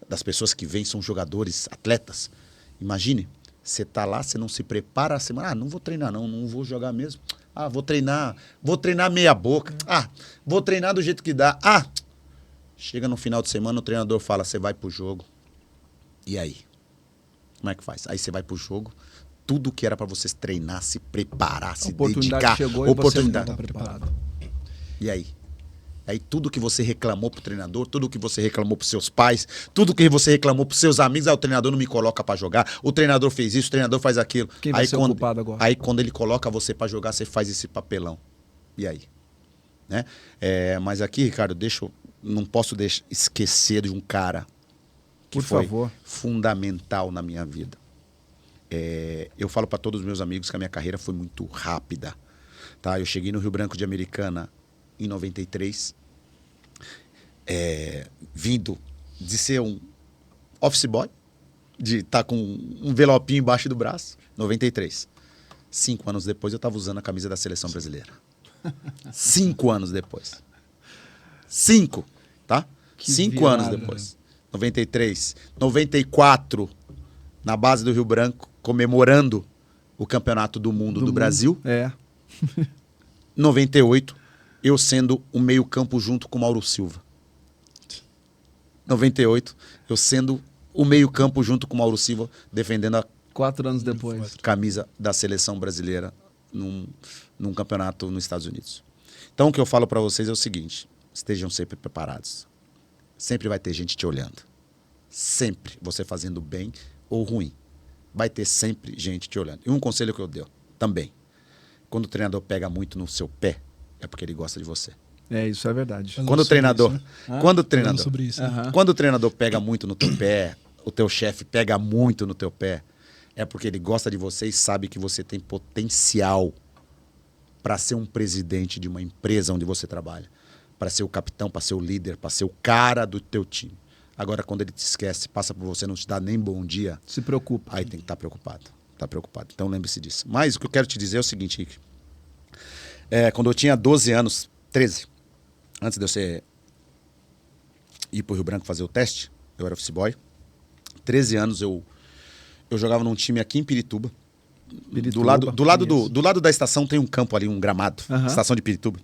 das pessoas que vêm são jogadores, atletas. Imagine, você tá lá, você não se prepara a semana. Não vou treinar não vou jogar mesmo. Vou treinar meia boca. Vou treinar do jeito que dá. Chega no final de semana, o treinador fala, você vai pro jogo. E aí? Como é que faz? Aí você vai pro jogo, tudo que era para você treinar, se preparar, se dedicar. Chegou e você não tá preparado. E aí? Aí tudo que você reclamou pro treinador, tudo que você reclamou pros seus pais, tudo que você reclamou pros seus amigos, o treinador não me coloca para jogar, o treinador fez isso, o treinador faz aquilo. Quem vai ser o culpado agora? Aí quando ele coloca você para jogar, você faz esse papelão. E aí? Né? Mas aqui, Ricardo, não posso esquecer de um cara que foi fundamental na minha vida. Eu falo para todos os meus amigos que a minha carreira foi muito rápida. Tá? Eu cheguei no Rio Branco de Americana em 93, vindo de ser um office boy, de estar com um envelopinho embaixo do braço, 93. 5 anos depois eu estava usando a camisa da seleção brasileira. 5 anos depois. 5, tá? 5 anos depois. 93. 94, na base do Rio Branco, comemorando o Campeonato do Mundo do Brasil. 98, eu sendo o meio-campo junto com o Mauro Silva. 98, eu sendo o meio-campo junto com o Mauro Silva, defendendo a 4 anos depois camisa da seleção brasileira num campeonato nos Estados Unidos. Então, o que eu falo para vocês é o seguinte: estejam sempre preparados. Sempre vai ter gente te olhando. Sempre. Você fazendo bem ou ruim. Vai ter sempre gente te olhando. E um conselho que eu dou também. Quando o treinador pega muito no seu pé, é porque ele gosta de você. Isso é verdade. Quando o treinador pega muito no teu pé, o teu chefe pega muito no teu pé, é porque ele gosta de você e sabe que você tem potencial para ser um presidente de uma empresa onde você trabalha, para ser o capitão, para ser o líder, para ser o cara do teu time. Agora, quando ele te esquece, passa por você, não te dá nem bom dia, se preocupa. Aí tem que estar preocupado. Então lembre-se disso. Mas o que eu quero te dizer é o seguinte, Rick. Quando eu tinha 12 anos, 13, antes de eu ir pro Rio Branco fazer o teste, eu era office boy. 13 anos eu jogava num time aqui em Pirituba. Do lado da estação tem um campo ali, um gramado. Estação de Pirituba.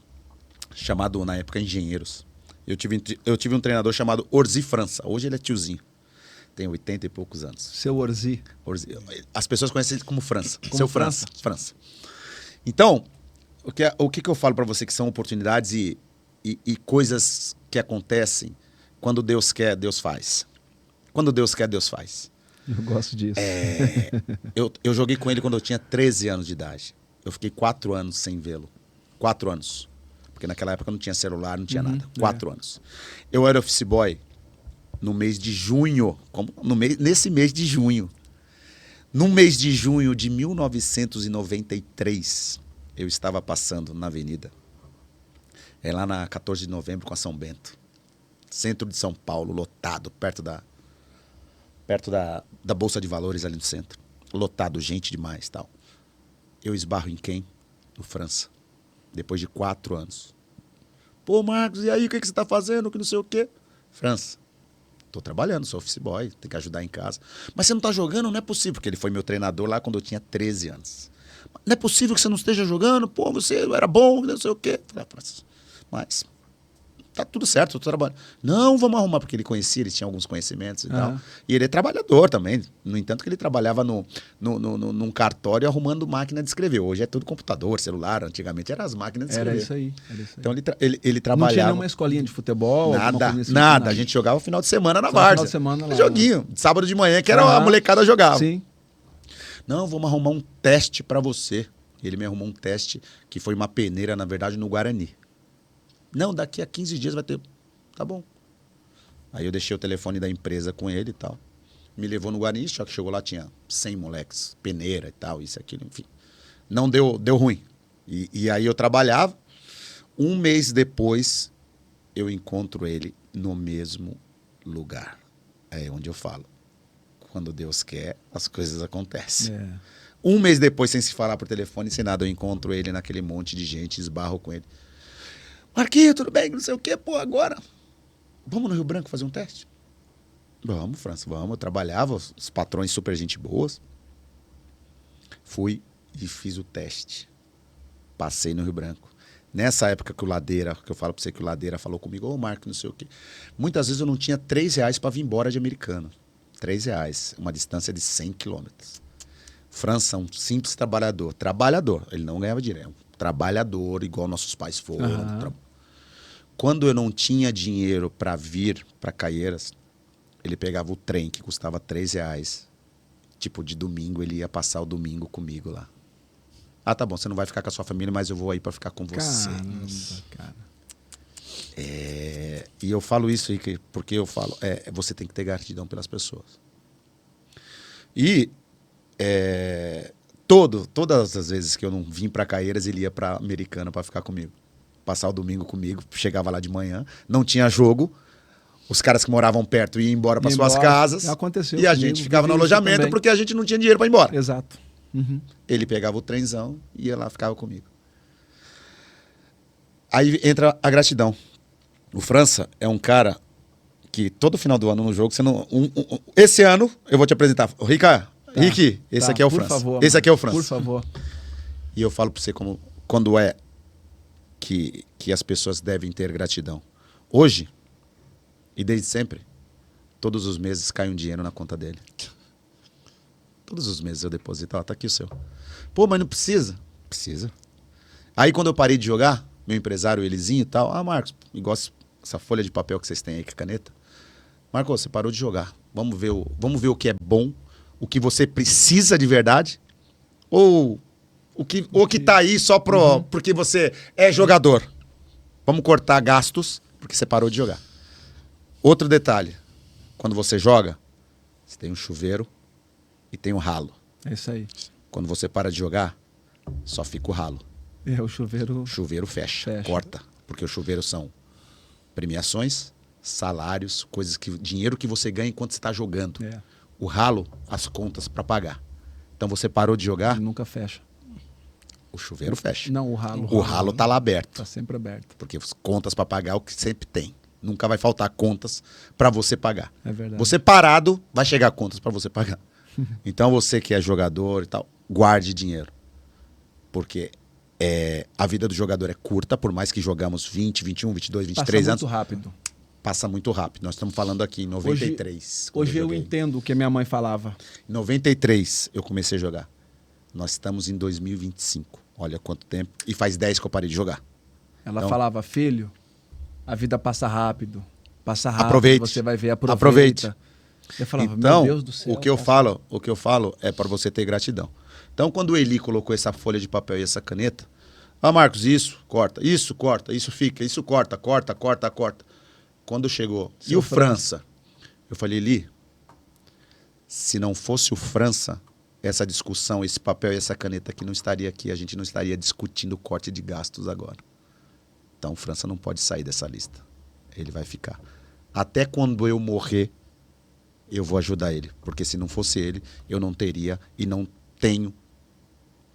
Chamado, na época, Engenheiros. Eu tive um treinador chamado Orzi França. Hoje ele é tiozinho. Tem 80 e poucos anos. Seu Orzi. As pessoas conhecem ele como França. Seu França. Então, o que eu falo para você que são oportunidades e coisas que acontecem quando Deus quer, Deus faz. Quando Deus quer, Deus faz. Eu gosto disso. Eu joguei com ele quando eu tinha 13 anos de idade. Eu fiquei 4 anos sem vê-lo. 4 anos. Porque naquela época não tinha celular, não tinha nada. 4 anos. Eu era office boy no mês de junho. Nesse mês de junho. No mês de junho de 1993, eu estava passando na avenida. É lá na 14 de novembro com a São Bento. Centro de São Paulo, lotado, perto da Bolsa de Valores ali no centro. Lotado, gente demais e tal. Eu esbarro em quem? No França. Depois de 4 anos. Pô, Marcos, e aí, o que você tá fazendo? Que não sei o quê. França, tô trabalhando, sou office boy, tem que ajudar em casa. Mas você não tá jogando? Não é possível, porque ele foi meu treinador lá quando eu tinha 13 anos. Não é possível que você não esteja jogando? Pô, você era bom, não sei o quê. Falei, França, mas tá tudo certo, eu tô trabalhando. Não, vamos arrumar, porque ele conhecia, ele tinha alguns conhecimentos e tal. E ele é trabalhador também. No entanto, que ele trabalhava num cartório arrumando máquina de escrever. Hoje é tudo computador, celular. Antigamente eram as máquinas de escrever. Era isso aí. Então ele trabalhava. Não tinha nenhuma escolinha de futebol? Nada. A gente jogava no final de semana na várzea. Final de semana lá. Joguinho, sábado de manhã, que era a molecada jogava. Sim. Não, vamos arrumar um teste pra você. Ele me arrumou um teste que foi uma peneira, na verdade, no Guarani. Não, daqui a 15 dias vai ter. Tá bom. Aí eu deixei o telefone da empresa com ele e tal. Me levou no Guarani, só que chegou lá, tinha 100 moleques, peneira e tal, isso, aquilo, enfim. Não deu ruim. E aí eu trabalhava. Um mês depois, eu encontro ele no mesmo lugar. É onde eu falo. Quando Deus quer, as coisas acontecem. Um mês depois, sem se falar por telefone, sem nada, eu encontro ele naquele monte de gente, esbarro com ele. Marquinhos, tudo bem? Não sei o quê. Pô, agora, vamos no Rio Branco fazer um teste? Vamos, França, vamos. Eu trabalhava, os patrões super gente boas. Fui e fiz o teste. Passei no Rio Branco. Nessa época que o Ladeira, que eu falo pra você que o Ladeira falou comigo, ô Marco, não sei o quê. Muitas vezes eu não tinha R$3 para vir embora de Americana. R$3, uma distância de 100 quilômetros. França, um simples trabalhador. Trabalhador, ele não ganhava dinheiro. Trabalhador, igual nossos pais foram. Quando eu não tinha dinheiro para vir para Caieiras, ele pegava o trem, que custava R$3. Tipo, de domingo, ele ia passar o domingo comigo lá. Ah, tá bom, você não vai ficar com a sua família, mas eu vou aí para ficar com você. Caramba, cara. E eu falo isso aí porque eu falo, você tem que ter gratidão pelas pessoas. E todas as vezes que eu não vim para Caieiras, ele ia para Americana para ficar comigo. Passar o domingo comigo, chegava lá de manhã, não tinha jogo, os caras que moravam perto iam embora para suas casas. Aconteceu e a gente ficava no alojamento porque a gente não tinha dinheiro para ir embora. Exato. Ele pegava o trenzão e ia lá, ficava comigo. Aí entra a gratidão. O França é um cara que todo final do ano no jogo, você não, esse ano eu vou te apresentar. Rick, esse aqui é o França. Favor, esse aqui é o França. Por favor. E eu falo para você quando que as pessoas devem ter gratidão. Hoje, e desde sempre, todos os meses cai um dinheiro na conta dele. Todos os meses eu deposito. Ó, tá aqui o seu. Pô, mas não precisa? Precisa. Aí quando eu parei de jogar, meu empresário, Elizinho e tal, Marcos, igual essa folha de papel que vocês têm aí, que é caneta. Marcos, você parou de jogar. Vamos ver o que é bom, o que você precisa de verdade, ou o que tá aí só porque você é jogador. Vamos cortar gastos, porque você parou de jogar. Outro detalhe, quando você joga, você tem um chuveiro e tem um ralo. É isso aí. Quando você para de jogar, só fica o ralo. O chuveiro... O chuveiro fecha, corta. Porque o chuveiro são premiações, salários, dinheiro que você ganha enquanto você está jogando. O ralo, as contas para pagar. Então você parou de jogar... Nunca fecha. O chuveiro fecha. Não, o ralo. O ralo tá lá aberto. Tá sempre aberto. Porque as contas para pagar é o que sempre tem. Nunca vai faltar contas para você pagar. É verdade. Você parado, vai chegar contas para você pagar. Então você que é jogador e tal, guarde dinheiro. Porque a vida do jogador é curta, por mais que jogamos 20, 21, 22, 23 anos. Passa muito rápido. Passa muito rápido. Nós estamos falando aqui em 93. Hoje eu entendo o que a minha mãe falava. Em 93 eu comecei a jogar. Nós estamos em 2025. Olha quanto tempo. E faz 10 que eu parei de jogar. Ela falava, filho, a vida passa rápido. Passa rápido. Aproveite. Você vai ver, aproveita. Aproveite. Eu falava, então, meu Deus do céu. o que eu falo é para você ter gratidão. Então, quando o Eli colocou essa folha de papel e essa caneta, Ah, Marcos, isso, corta, isso fica, isso corta. Quando chegou, e o França? Eu falei, Li, se não fosse o França, essa discussão, esse papel e essa caneta aqui não estaria aqui, a gente não estaria discutindo o corte de gastos agora. Então, França não pode sair dessa lista. Ele vai ficar. Até quando eu morrer, eu vou ajudar ele. Porque se não fosse ele, eu não teria e não tenho.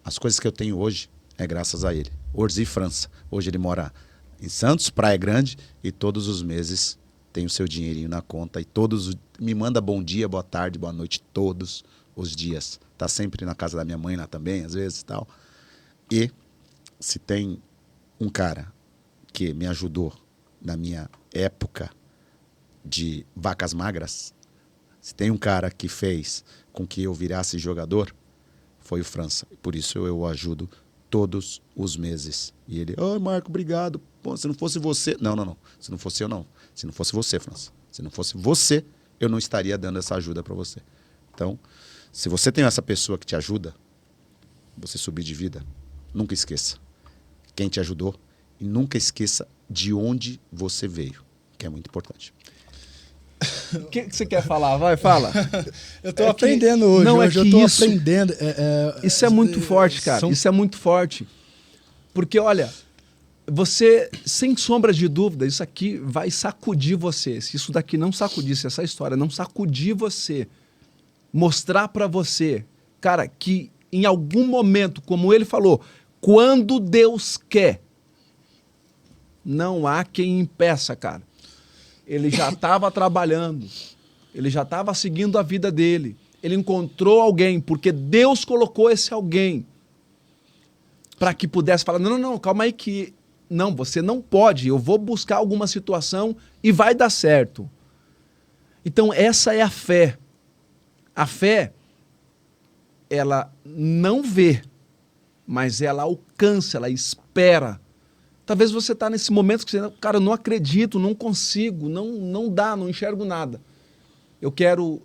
As coisas que eu tenho hoje é graças a ele. Orzi França. Hoje ele mora em Santos, Praia Grande, e todos os meses tem o seu dinheirinho na conta. E me manda bom dia, boa tarde, boa noite, todos os dias. Tá sempre na casa da minha mãe lá também, às vezes e tal. E se tem um cara que me ajudou na minha época de vacas magras, se tem um cara que fez com que eu virasse jogador, foi o França. Por isso eu o ajudo todos os meses. E ele, Marco, obrigado. Pô, se não fosse você... Não. Se não fosse eu, não. Se não fosse você, França. Se não fosse você, eu não estaria dando essa ajuda para você. Então, se você tem essa pessoa que te ajuda, você subir de vida, nunca esqueça quem te ajudou e nunca esqueça de onde você veio, que é muito importante. O que você quer falar? Vai, fala. Eu estou aprendendo hoje. Não, hoje é que eu estou isso, aprendendo. Isso é muito forte, cara. Isso é muito forte. Porque, olha, você, sem sombra de dúvida, isso aqui vai sacudir você. Se isso daqui não sacudisse, essa história não sacudir você, mostrar para você, cara, que em algum momento, como ele falou, quando Deus quer, não há quem impeça, cara. Ele já estava trabalhando, ele já estava seguindo a vida dele, ele encontrou alguém, porque Deus colocou esse alguém para que pudesse falar, não, calma aí que... Não, você não pode, eu vou buscar alguma situação e vai dar certo. Então essa é a fé. A fé, ela não vê, mas ela alcança, ela espera. Talvez você está nesse momento que você, cara, eu não acredito, não consigo, não dá, não enxergo nada. Eu quero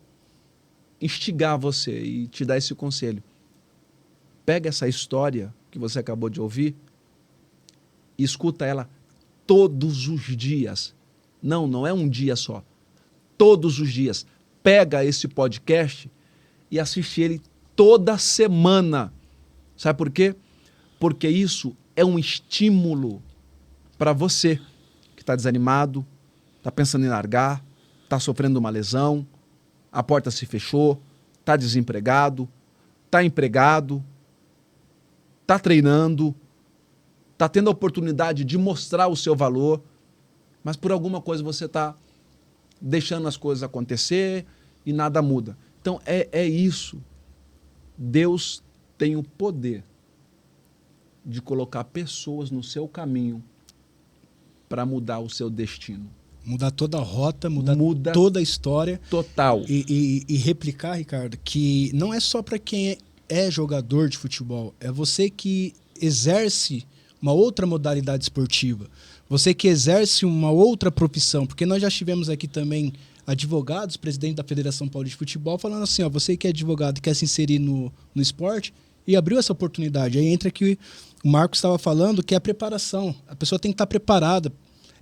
instigar você e te dar esse conselho. Pega essa história que você acabou de ouvir e escuta ela todos os dias. Não é um dia só. Todos os dias. Pega esse podcast e assiste ele toda semana. Sabe por quê? Porque isso é um estímulo para você que está desanimado, está pensando em largar, está sofrendo uma lesão, a porta se fechou, está desempregado, está empregado, está treinando, está tendo a oportunidade de mostrar o seu valor, mas por alguma coisa você está deixando as coisas acontecer e nada muda. Então é isso. Deus tem o poder de colocar pessoas no seu caminho para mudar o seu destino. Mudar toda a rota, muda toda a história. Total. E replicar, Ricardo, que não é só para quem é jogador de futebol, é você que exerce uma outra modalidade esportiva, você que exerce uma outra profissão, porque nós já tivemos aqui também advogados, presidente da Federação Paulista de Futebol, falando assim, você que é advogado e quer se inserir no esporte, e abriu essa oportunidade. Aí entra que o Marcos estava falando, que é a preparação. A pessoa tem que estar preparada.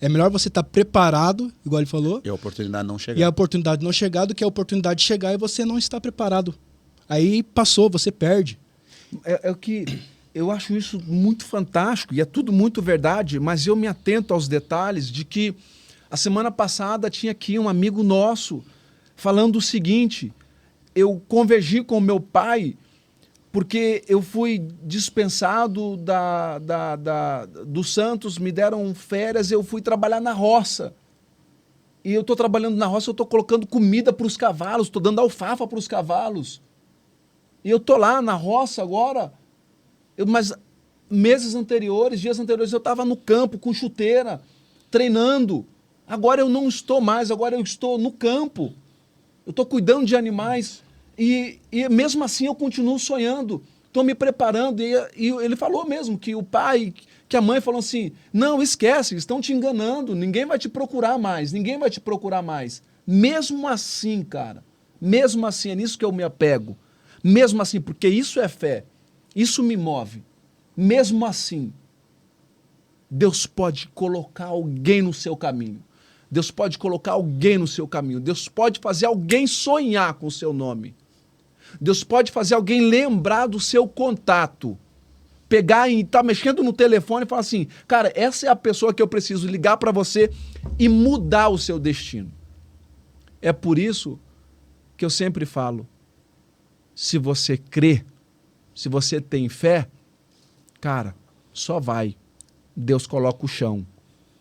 É melhor você estar preparado, igual ele falou. E a oportunidade não chegar. E a oportunidade não chegar do que a oportunidade chegar e você não está preparado. Aí passou, você perde. É o que eu acho isso muito fantástico e é tudo muito verdade, mas eu me atento aos detalhes de que a semana passada tinha aqui um amigo nosso falando o seguinte, eu convergi com o meu pai porque eu fui dispensado do Santos, me deram férias, eu fui trabalhar na roça. E eu estou trabalhando na roça, eu estou colocando comida para os cavalos, estou dando alfafa para os cavalos. E eu estou lá na roça agora, mas meses anteriores, dias anteriores, eu estava no campo com chuteira, treinando. Agora eu não estou mais, agora eu estou no campo. Eu estou cuidando de animais. E mesmo assim eu continuo sonhando, estou me preparando. E ele falou mesmo que o pai, que a mãe falou assim, não, esquece, estão te enganando, ninguém vai te procurar mais, ninguém vai te procurar mais. Mesmo assim, cara, mesmo assim, é nisso que eu me apego. Mesmo assim, porque isso é fé, isso me move. Mesmo assim, Deus pode colocar alguém no seu caminho. Deus pode colocar alguém no seu caminho. Deus pode fazer alguém sonhar com o seu nome. Deus pode fazer alguém lembrar do seu contato. Pegar e estar mexendo no telefone e falar assim, cara, essa é a pessoa que eu preciso ligar para você e mudar o seu destino. É por isso que eu sempre falo, se você crê, se você tem fé, cara, só vai. Deus coloca o chão.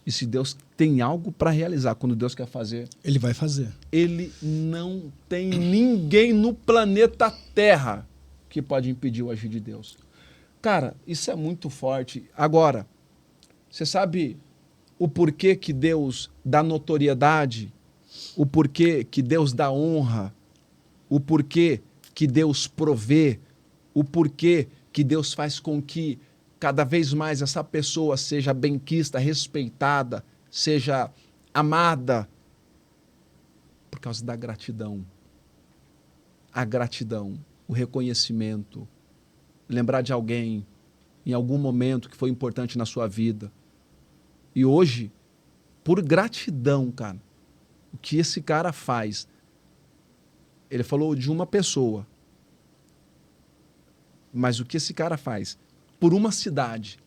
E se Deus tem algo para realizar, quando Deus quer fazer... Ele vai fazer. Ele não tem ninguém no planeta Terra que pode impedir o agir de Deus. Cara, isso é muito forte. Agora, você sabe o porquê que Deus dá notoriedade? O porquê que Deus dá honra? O porquê que Deus provê? O porquê que Deus faz com que cada vez mais essa pessoa seja benquista, respeitada, seja amada? Por causa da gratidão. A gratidão, o reconhecimento, lembrar de alguém em algum momento que foi importante na sua vida. E hoje, por gratidão, cara, o que esse cara faz, ele falou de uma pessoa, mas o que esse cara faz por uma cidade,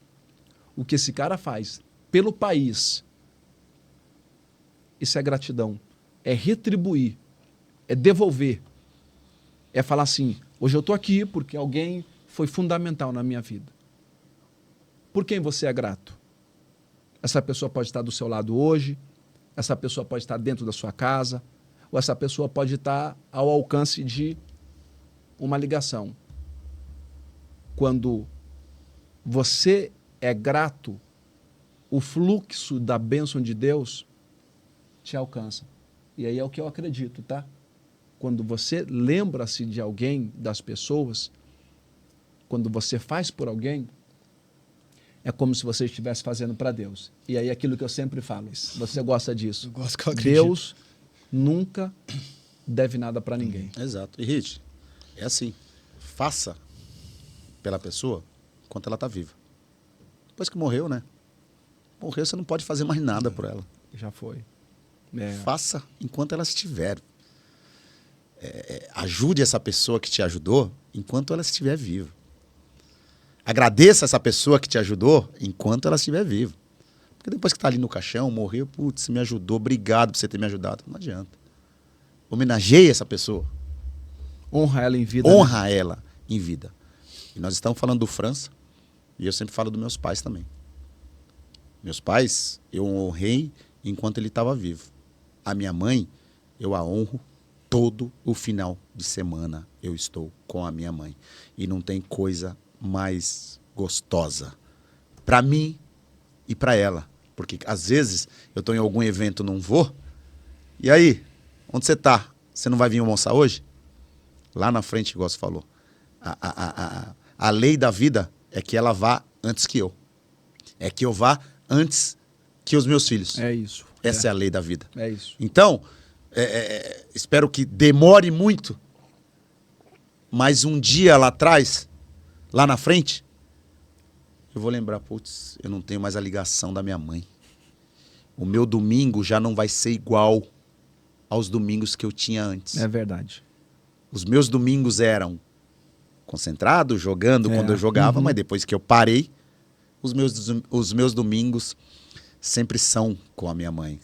o que esse cara faz pelo país, isso é gratidão, é retribuir, é devolver, é falar assim, hoje eu estou aqui porque alguém foi fundamental na minha vida. Por quem você é grato? Essa pessoa pode estar do seu lado hoje, essa pessoa pode estar dentro da sua casa, ou essa pessoa pode estar ao alcance de uma ligação. Quando você é grato, o fluxo da bênção de Deus te alcança. E aí é o que eu acredito, tá? Quando você lembra-se de alguém, das pessoas, quando você faz por alguém, é como se você estivesse fazendo para Deus. E aí aquilo que eu sempre falo, você gosta disso. Eu gosto, que eu acredito. Deus nunca deve nada para ninguém. Exato. E Rit, é assim, faça pela pessoa enquanto ela está viva. Depois que morreu, né? Morreu, você não pode fazer mais nada por ela. Já foi. Faça enquanto ela estiver. Ajude essa pessoa que te ajudou enquanto ela estiver viva. Agradeça essa pessoa que te ajudou enquanto ela estiver viva. Porque depois que está ali no caixão, morreu, putz, você me ajudou, obrigado por você ter me ajudado. Não adianta. Homenageie essa pessoa. Honra ela em vida. Honra ela em vida. E nós estamos falando do França, e eu sempre falo dos meus pais também. Meus pais, eu honrei enquanto ele estava vivo. A minha mãe, eu a honro todo o final de semana. Eu estou com a minha mãe. E não tem coisa mais gostosa para mim e para ela. Porque às vezes eu estou em algum evento, não vou. E aí, onde você está? Você não vai vir almoçar hoje? Lá na frente, igual você falou. A lei da vida é que ela vá antes que eu. É que eu vá antes que os meus filhos. É isso. Essa é a lei da vida. É isso. Então, espero que demore muito, mas um dia lá atrás, lá na frente, eu vou lembrar, putz, eu não tenho mais a ligação da minha mãe. O meu domingo já não vai ser igual aos domingos que eu tinha antes. É verdade. Os meus domingos eram concentrados, jogando quando eu jogava, mas depois que eu parei, os meus domingos sempre são com a minha mãe.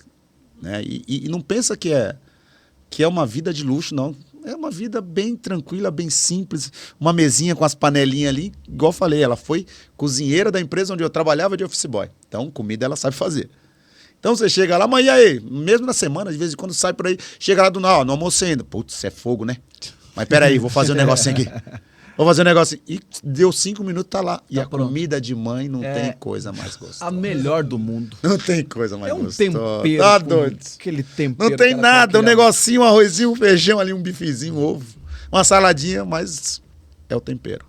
Né? E não pensa que é uma vida de luxo, não. É uma vida bem tranquila, bem simples. Uma mesinha com as panelinhas ali. Igual eu falei, ela foi cozinheira da empresa onde eu trabalhava de office boy. Então, comida ela sabe fazer. Então, você chega lá, mas e aí? Mesmo na semana, de vez em quando sai por aí, chega lá não almocei ainda. Putz, é fogo, né? Mas peraí, vou fazer um negocinho aqui. Vou fazer um negocinho. E deu 5 minutos, tá lá. E a comida de mãe não tem coisa mais gostosa. A melhor do mundo. Não tem coisa mais gostosa. É um tempero. Tá doido. Aquele tempero. Não tem nada. Um negocinho, um arrozinho, um feijão ali, um bifezinho, um ovo. Uma saladinha, mas é o tempero.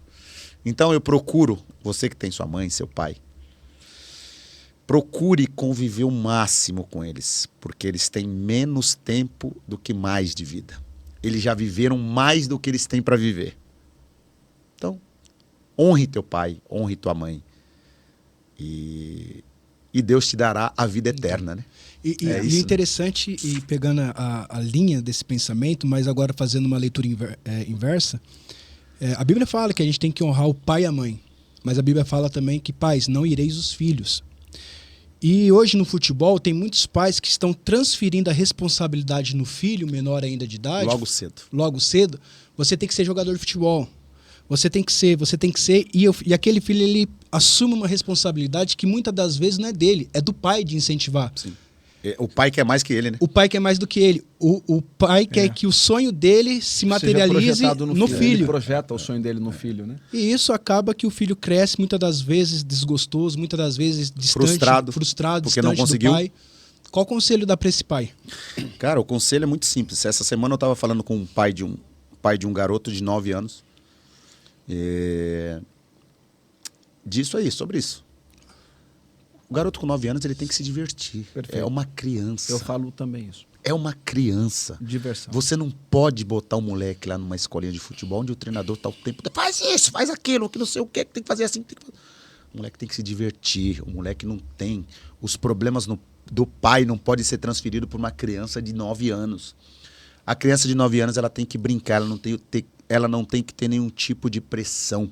Então eu procuro, você que tem sua mãe, seu pai, procure conviver o máximo com eles. Porque eles têm menos tempo do que mais de vida. Eles já viveram mais do que eles têm para viver. Então, honre teu pai, honre tua mãe. E e Deus te dará a vida eterna, né? E o interessante, e pegando a linha desse pensamento, mas agora fazendo uma leitura inversa, a Bíblia fala que a gente tem que honrar o pai e a mãe, mas a Bíblia fala também que, pais, não ireis os filhos. E hoje no futebol tem muitos pais que estão transferindo a responsabilidade no filho, menor ainda de idade. Logo cedo. Você tem que ser jogador de futebol. Você tem que ser. E aquele filho, ele assume uma responsabilidade que muitas das vezes não é dele, é do pai de incentivar. Sim. O pai quer mais que ele, né? O pai quer mais do que ele. O pai quer que o sonho dele se materialize no filho. Ele projeta o sonho dele no filho, né? E isso acaba que o filho cresce muitas das vezes desgostoso, muitas das vezes distante, frustrado porque distante não conseguiu. do pai. Qual o conselho dá para esse pai? Cara, o conselho é muito simples. Essa semana eu estava falando com o pai de um garoto de 9 anos. Disso aí, sobre isso. O garoto com 9 anos, ele tem que se divertir. Perfeito. É uma criança. Eu falo também isso. É uma criança. Diversão. Você não pode botar um moleque lá numa escolinha de futebol onde o treinador tá o tempo... Faz isso, faz aquilo, que não sei o que tem que fazer assim. O moleque tem que se divertir. O moleque não tem... Os problemas do pai não podem ser transferidos para uma criança de 9 anos. A criança de 9 anos, ela tem que brincar, ela não tem que ter nenhum tipo de pressão.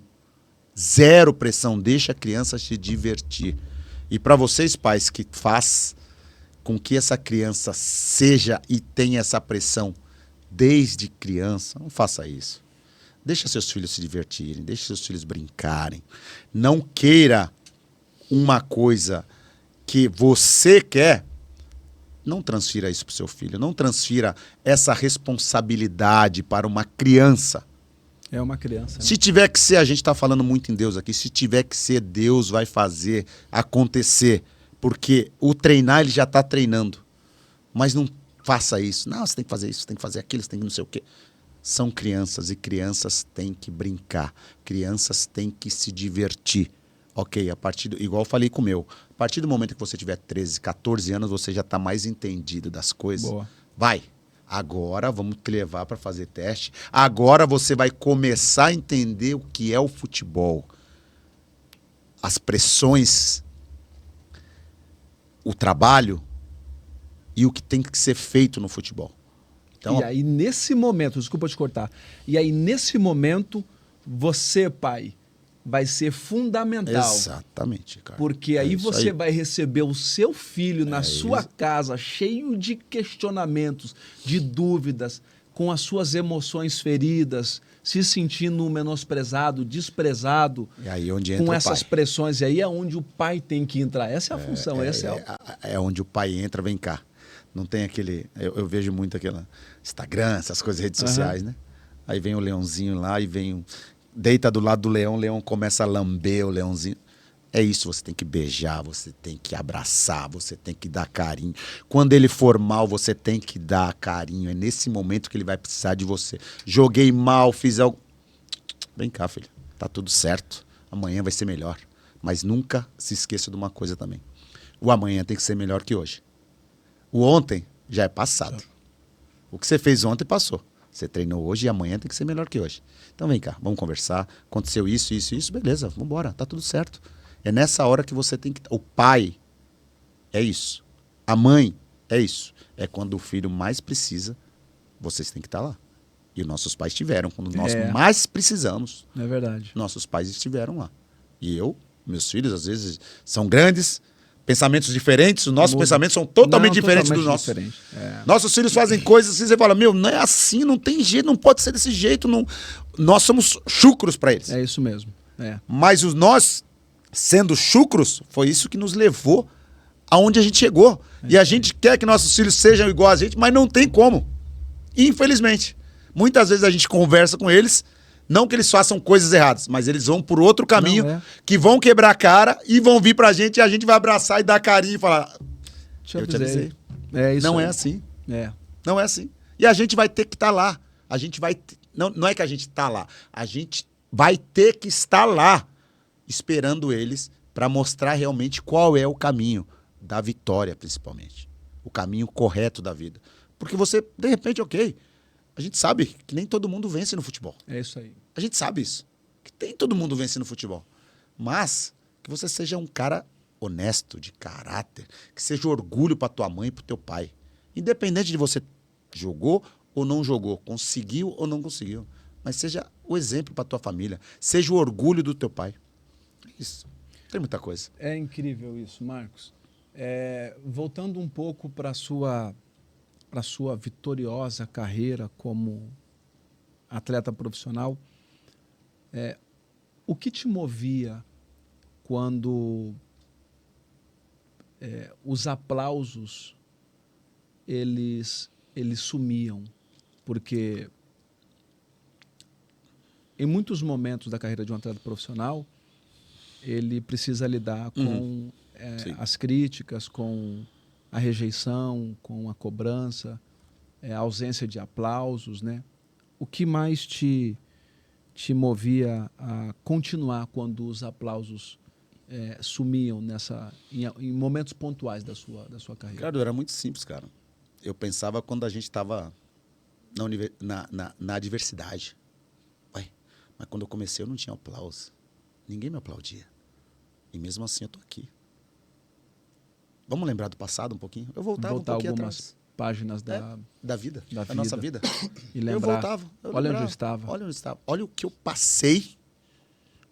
Zero pressão. Deixa a criança se divertir. E para vocês, pais, que faz com que essa criança seja e tenha essa pressão desde criança, não faça isso. Deixa seus filhos se divertirem, deixa seus filhos brincarem. Não queira uma coisa que você quer, não transfira isso para o seu filho. Não transfira essa responsabilidade para uma criança. É uma criança. Né? Se tiver que ser, a gente está falando muito em Deus aqui, se tiver que ser, Deus vai fazer acontecer. Porque o treinar, ele já está treinando. Mas não faça isso. Não, você tem que fazer isso, você tem que fazer aquilo, você tem que não sei o quê. São crianças e crianças têm que brincar. Crianças têm que se divertir. Ok, igual eu falei com o meu. A partir do momento que você tiver 13, 14 anos, você já está mais entendido das coisas. Boa. Vai. Agora vamos te levar para fazer teste. Agora você vai começar a entender o que é o futebol. As pressões, o trabalho e o que tem que ser feito no futebol. Então, e aí, nesse momento, desculpa te cortar, e aí, nesse momento, você, pai, vai ser fundamental. Exatamente, cara. Porque aí você vai receber o seu filho na sua casa, cheio de questionamentos, de dúvidas, com as suas emoções feridas, se sentindo menosprezado, desprezado, e aí onde entra com essas pressões. E aí é onde o pai tem que entrar. Essa é a função. É onde o pai entra, vem cá. Não tem aquele... Eu vejo muito aquele Instagram, essas coisas, redes sociais, né? Aí vem o leãozinho lá e vem... Deita do lado do leão, o leão começa a lamber o leãozinho. É isso, você tem que beijar, você tem que abraçar, você tem que dar carinho. Quando ele for mal, você tem que dar carinho. É nesse momento que ele vai precisar de você. Joguei mal, fiz algo... Vem cá, filho. Tá tudo certo. Amanhã vai ser melhor. Mas nunca se esqueça de uma coisa também. O amanhã tem que ser melhor que hoje. O ontem já é passado. O que você fez ontem passou. Você treinou hoje e amanhã tem que ser melhor que hoje. Então vem cá, vamos conversar. Aconteceu isso, beleza, vamos embora, tá tudo certo. É nessa hora que você tem que... O pai é isso. A mãe é isso. É quando o filho mais precisa, vocês têm que estar lá. E os nossos pais estiveram. Quando nós mais precisamos, é verdade. Nossos pais estiveram lá. E meus filhos, às vezes, são grandes, pensamentos diferentes, os nossos pensamentos são totalmente diferentes dos nossos. Nossos filhos fazem coisas assim, você fala, não é assim, não tem jeito, não pode ser desse jeito. Não... Nós somos chucros para eles. É isso mesmo. Mas nós, sendo chucros, foi isso que nos levou aonde a gente chegou. E a gente quer que nossos filhos sejam igual a gente, mas não tem como. Infelizmente. Muitas vezes a gente conversa com eles, não que eles façam coisas erradas, mas eles vão por outro caminho, que vão quebrar a cara e vão vir pra gente e a gente vai abraçar e dar carinho e falar, eu te avisei. Não é assim. Não é assim. E a gente vai ter que estar lá. A gente vai... Não é que a gente está lá. A gente vai ter que estar lá, esperando eles para mostrar realmente qual é o caminho da vitória, principalmente. O caminho correto da vida. Porque você, de repente, ok, a gente sabe que nem todo mundo vence no futebol. É isso aí. A gente sabe isso. Que nem todo mundo vence no futebol. Mas que você seja um cara honesto, de caráter, que seja orgulho para tua mãe e pro teu pai. Independente de você jogou ou não jogou, conseguiu ou não conseguiu. Mas seja o exemplo para tua família. Seja o orgulho do teu pai. Isso. Tem muita coisa. É incrível isso, Marcos. Voltando um pouco para a sua vitoriosa carreira como atleta profissional, o que te movia quando os aplausos eles sumiam? Porque em muitos momentos da carreira de um atleta profissional, ele precisa lidar com as críticas, com a rejeição, com a cobrança, a ausência de aplausos, né? O que mais te movia a continuar quando os aplausos sumiam em momentos pontuais da sua carreira? Ricardo, era muito simples, cara. Eu pensava quando a gente estava na adversidade. Ué, mas quando eu comecei eu não tinha aplauso. Ninguém me aplaudia. E mesmo assim eu tô aqui. Vamos lembrar do passado um pouquinho? Eu voltava um pouquinho algumas atrás. Páginas Da vida, da da nossa vida. E lembrar, eu voltava. Olha onde eu estava. Olha onde eu estava. Olha o que eu passei.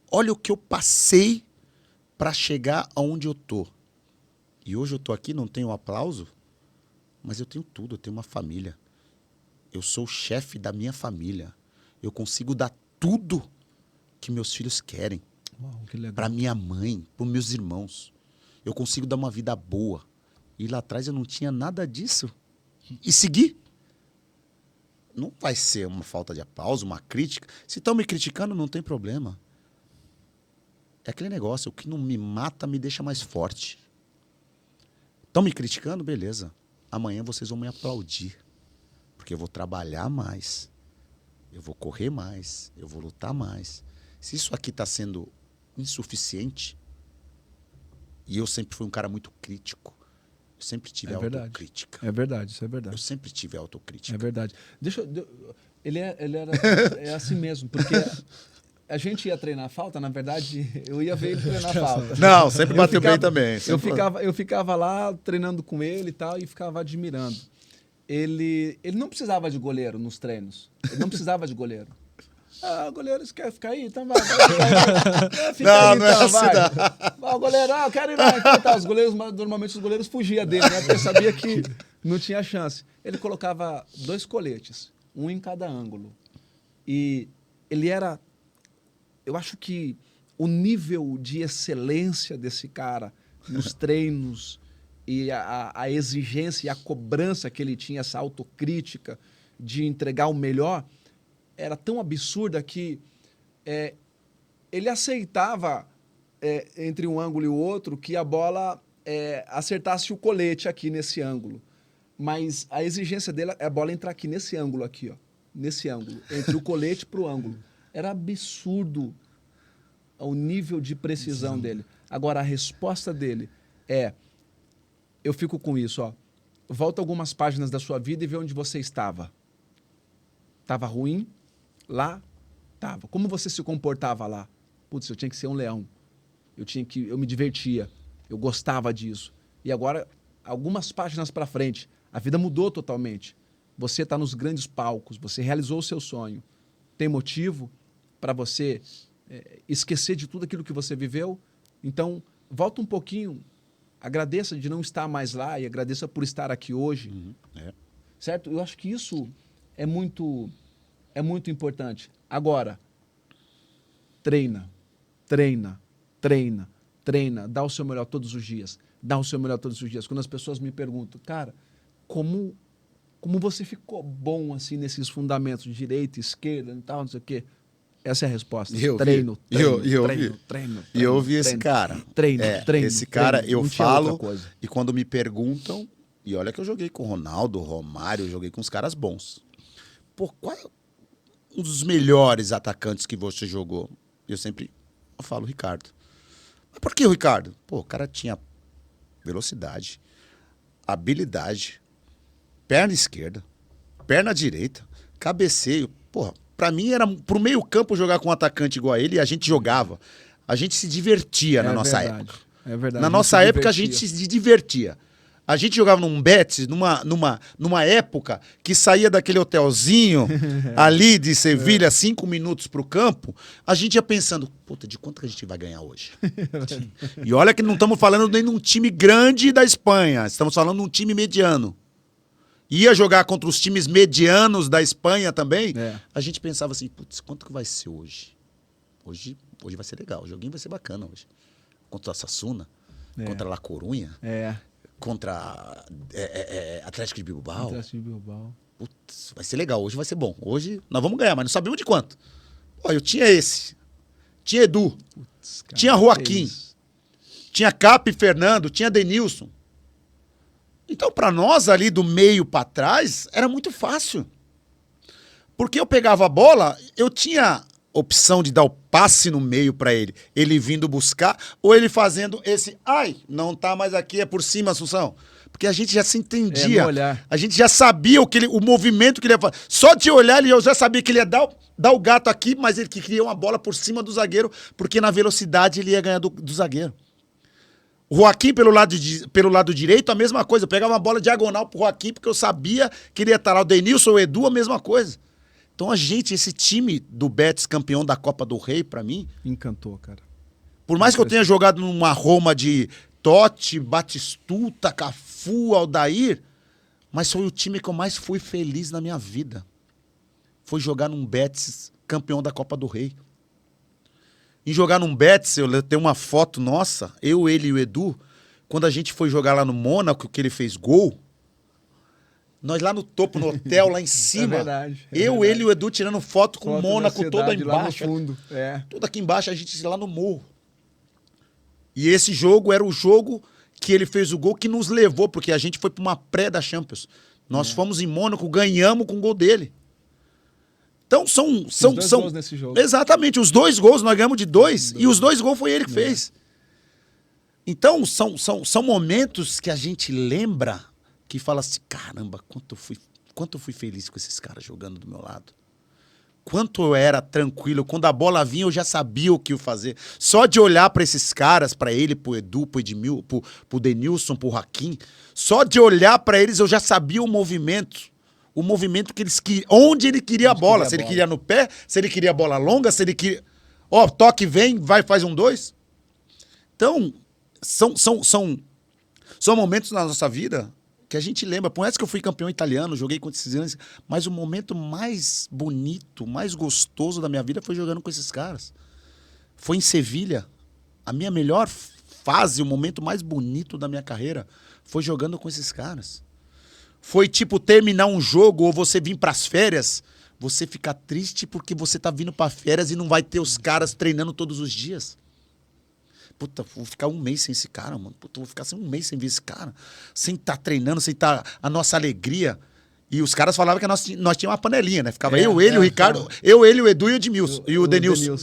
Olha o que eu passei para chegar aonde eu tô. E hoje eu tô aqui, não tenho aplauso, mas eu tenho tudo. Eu tenho uma família. Eu sou o chefe da minha família. Eu consigo dar tudo que meus filhos querem. Para minha mãe, para os meus irmãos. Eu consigo dar uma vida boa. E lá atrás eu não tinha nada disso. E seguir. Não vai ser uma falta de aplauso, uma crítica. Se estão me criticando, não tem problema. É aquele negócio, o que não me mata me deixa mais forte. Estão me criticando? Beleza. Amanhã vocês vão me aplaudir. Porque eu vou trabalhar mais. Eu vou correr mais. Eu vou lutar mais. Se isso aqui está sendo insuficiente, e eu sempre fui um cara muito crítico, eu sempre tive autocrítica. É verdade, isso é verdade. Eu sempre tive autocrítica. É verdade. Ele era assim mesmo, porque a gente ia treinar falta, na verdade, eu ia ver ele treinar falta. Não, sempre bateu bem também. Eu ficava lá treinando com ele e tal, e ficava admirando. Ele não precisava de goleiro nos treinos. Ele não precisava de goleiro. Goleiro, você quer ficar aí? Então vai. Fica aí, não é então, assim, vai. Goleiro, eu quero ir lá. Então, tá, normalmente os goleiros fugiam dele, né? Porque sabia que não tinha chance. Ele colocava 2 coletes, um em cada ângulo. E ele era... Eu acho que o nível de excelência desse cara nos treinos e a exigência e a cobrança que ele tinha, essa autocrítica de entregar o melhor, era tão absurda que ele aceitava, entre um ângulo e o outro, que a bola acertasse o colete aqui nesse ângulo. Mas a exigência dele é a bola entrar aqui nesse ângulo aqui, ó, nesse ângulo, entre o colete para o ângulo. Era absurdo o nível de precisão dele. Agora, a resposta dele eu fico com isso, ó. Volta algumas páginas da sua vida e vê onde você estava. Estava ruim? Lá? Tava. Como você se comportava lá? Putz, eu tinha que ser um leão. Eu me divertia. Eu gostava disso. E agora, algumas páginas para frente, a vida mudou totalmente. Você está nos grandes palcos, você realizou o seu sonho. Tem motivo para você esquecer de tudo aquilo que você viveu? Então, volta um pouquinho, agradeça de não estar mais lá e agradeça por estar aqui hoje. Certo? Eu acho que isso é muito importante. Agora, treina, dá o seu melhor todos os dias. Quando as pessoas me perguntam, cara, como você ficou bom assim nesses fundamentos, direita, esquerda e tal, não sei o quê? Essa é a resposta. Treino. E eu ouvi esse cara. Treino. Esse cara, eu falo, e quando me perguntam, e olha que eu joguei com o Ronaldo, Romário, eu joguei com os caras bons. Pô, qual é um dos melhores atacantes que você jogou? Eu falo, Ricardo. Mas por que o Ricardo? Pô, o cara tinha velocidade, habilidade, perna esquerda, perna direita, cabeceio. Porra, pra mim era pro meio campo jogar com um atacante igual a ele, e a gente jogava. A gente se divertia na nossa época. É verdade. Na nossa época, a gente se divertia. A gente jogava num Betis, numa época que saía daquele hotelzinho ali de Sevilha, 5 minutos pro campo, a gente ia pensando, puta, de quanto que a gente vai ganhar hoje? E olha que não estamos falando nem de um time grande da Espanha, estamos falando de um time mediano. Ia jogar contra os times medianos da Espanha também, a gente pensava assim, putz, quanto que vai ser hoje? Hoje vai ser legal, o joguinho vai ser bacana hoje. Contra a Sasuna, contra a La Corunha. Contra Atlético de Bilbao. Atlético de Bilbao. Putz, vai ser legal. Hoje vai ser bom. Hoje nós vamos ganhar, mas não sabemos de quanto. Pô, eu tinha esse. Tinha Edu. Putz, cara, tinha Joaquim. Tinha Cap Fernando. Tinha Denilson. Então, para nós ali do meio para trás, era muito fácil. Porque eu pegava a bola, eu tinha opção de dar o passe no meio para ele vindo buscar, ou ele fazendo esse, não tá mais aqui, é por cima, Assunção. Porque a gente já se entendia, a gente já sabia o movimento que ele ia fazer. Só de olhar, eu já sabia que ele ia dar o gato aqui, mas ele queria uma bola por cima do zagueiro, porque na velocidade ele ia ganhar do zagueiro. O Joaquim, pelo lado direito, a mesma coisa. Eu pegava uma bola diagonal pro Joaquim, porque eu sabia que ele ia estar lá. O Denilson, o Edu, a mesma coisa. Então esse time do Betis, campeão da Copa do Rei, pra mim... Encantou, cara. Por mais que eu tenha jogado numa Roma de Totti, Batistuta, Cafu, Aldair, mas foi o time que eu mais fui feliz na minha vida. Foi jogar num Betis, campeão da Copa do Rei. Em jogar num Betis, eu tenho uma foto nossa, eu, ele e o Edu, quando a gente foi jogar lá no Mônaco, que ele fez gol... Nós lá no topo, no hotel, lá em cima. Verdade. Ele e o Edu tirando foto com o Mônaco todo embaixo. Lá no fundo. Tudo aqui embaixo, a gente lá no morro. E esse jogo era o jogo que ele fez o gol que nos levou, porque a gente foi para uma pré da Champions. Nós fomos em Mônaco, ganhamos com o gol dele. Então são gols nesse jogo. Exatamente, os 2 gols, nós ganhamos de 2, e os 2 gols foi ele que fez. Então são momentos que a gente lembra... que fala assim, caramba, quanto eu fui feliz com esses caras jogando do meu lado. Quanto eu era tranquilo. Quando a bola vinha, eu já sabia o que eu fazer. Só de olhar para esses caras, para ele, pro Edu, pro Edmil, pro Denilson, pro Joaquim, só de olhar para eles, eu já sabia o movimento. O movimento que eles queriam, onde ele queria a bola. Se ele queria no pé, se ele queria a bola longa, se ele queria... toque, vem, vai, faz 1-2. Então, são momentos na nossa vida... que a gente lembra, por mais que eu fui campeão italiano, joguei contra esses grandes, mas o momento mais bonito, mais gostoso da minha vida foi jogando com esses caras. Foi em Sevilha. A minha melhor fase, o momento mais bonito da minha carreira, foi jogando com esses caras. Foi tipo terminar um jogo ou você vir pras férias, você ficar triste porque você tá vindo pra férias e não vai ter os caras treinando todos os dias. Puta, vou ficar 1 mês sem esse cara, mano. Puta, vou ficar 1 mês sem ver esse cara. Sem estar treinando, sem estar a nossa alegria. E os caras falavam que nós tínhamos uma panelinha, né? Ficava eu, ele, o Ricardo, ele, o Edu e o Edmilson. E o Denilson.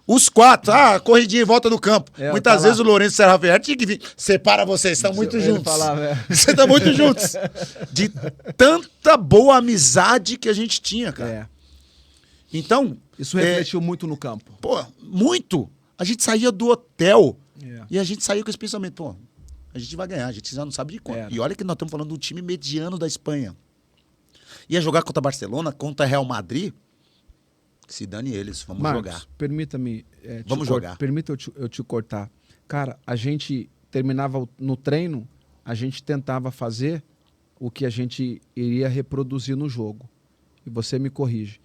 Os 4, corridinha em volta do campo. Muitas vezes o Lourenço Serra Ferreira tinha que vir. Separa vocês, estão muito juntos. Vocês estão muito juntos. De tanta boa amizade que a gente tinha, cara. Então... Isso refletiu muito no campo. Pô, muito. A gente saía do hotel e a gente saía com esse pensamento, a gente vai ganhar, a gente já não sabe de quanto. E olha que nós estamos falando de um time mediano da Espanha. Ia jogar contra Barcelona, contra Real Madrid, se dane eles, vamos jogar. Permita-me... vamos jogar. Permita eu te cortar. Cara, a gente terminava no treino, a gente tentava fazer o que a gente iria reproduzir no jogo. E você me corrige.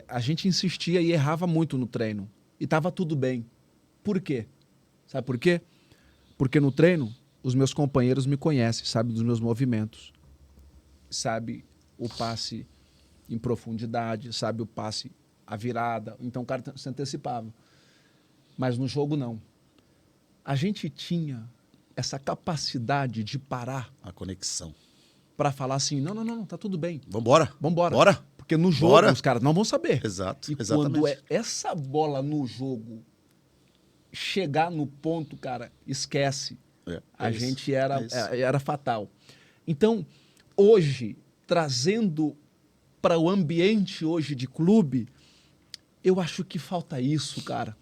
A gente insistia e errava muito no treino. E estava tudo bem. Por quê? Sabe por quê? Porque no treino, os meus companheiros me conhecem, sabem dos meus movimentos. Sabe o passe em profundidade, sabe o passe, a virada. Então o cara se antecipava. Mas no jogo, não. A gente tinha essa capacidade de parar. A conexão. Para falar assim, não, tá tudo bem. Vambora. Bora. Porque no jogo os caras não vão saber. Exato, e exatamente. Quando essa bola no jogo chegar no ponto, cara, esquece. A gente era fatal. Então, hoje, trazendo para o ambiente hoje de clube, eu acho que falta isso, cara.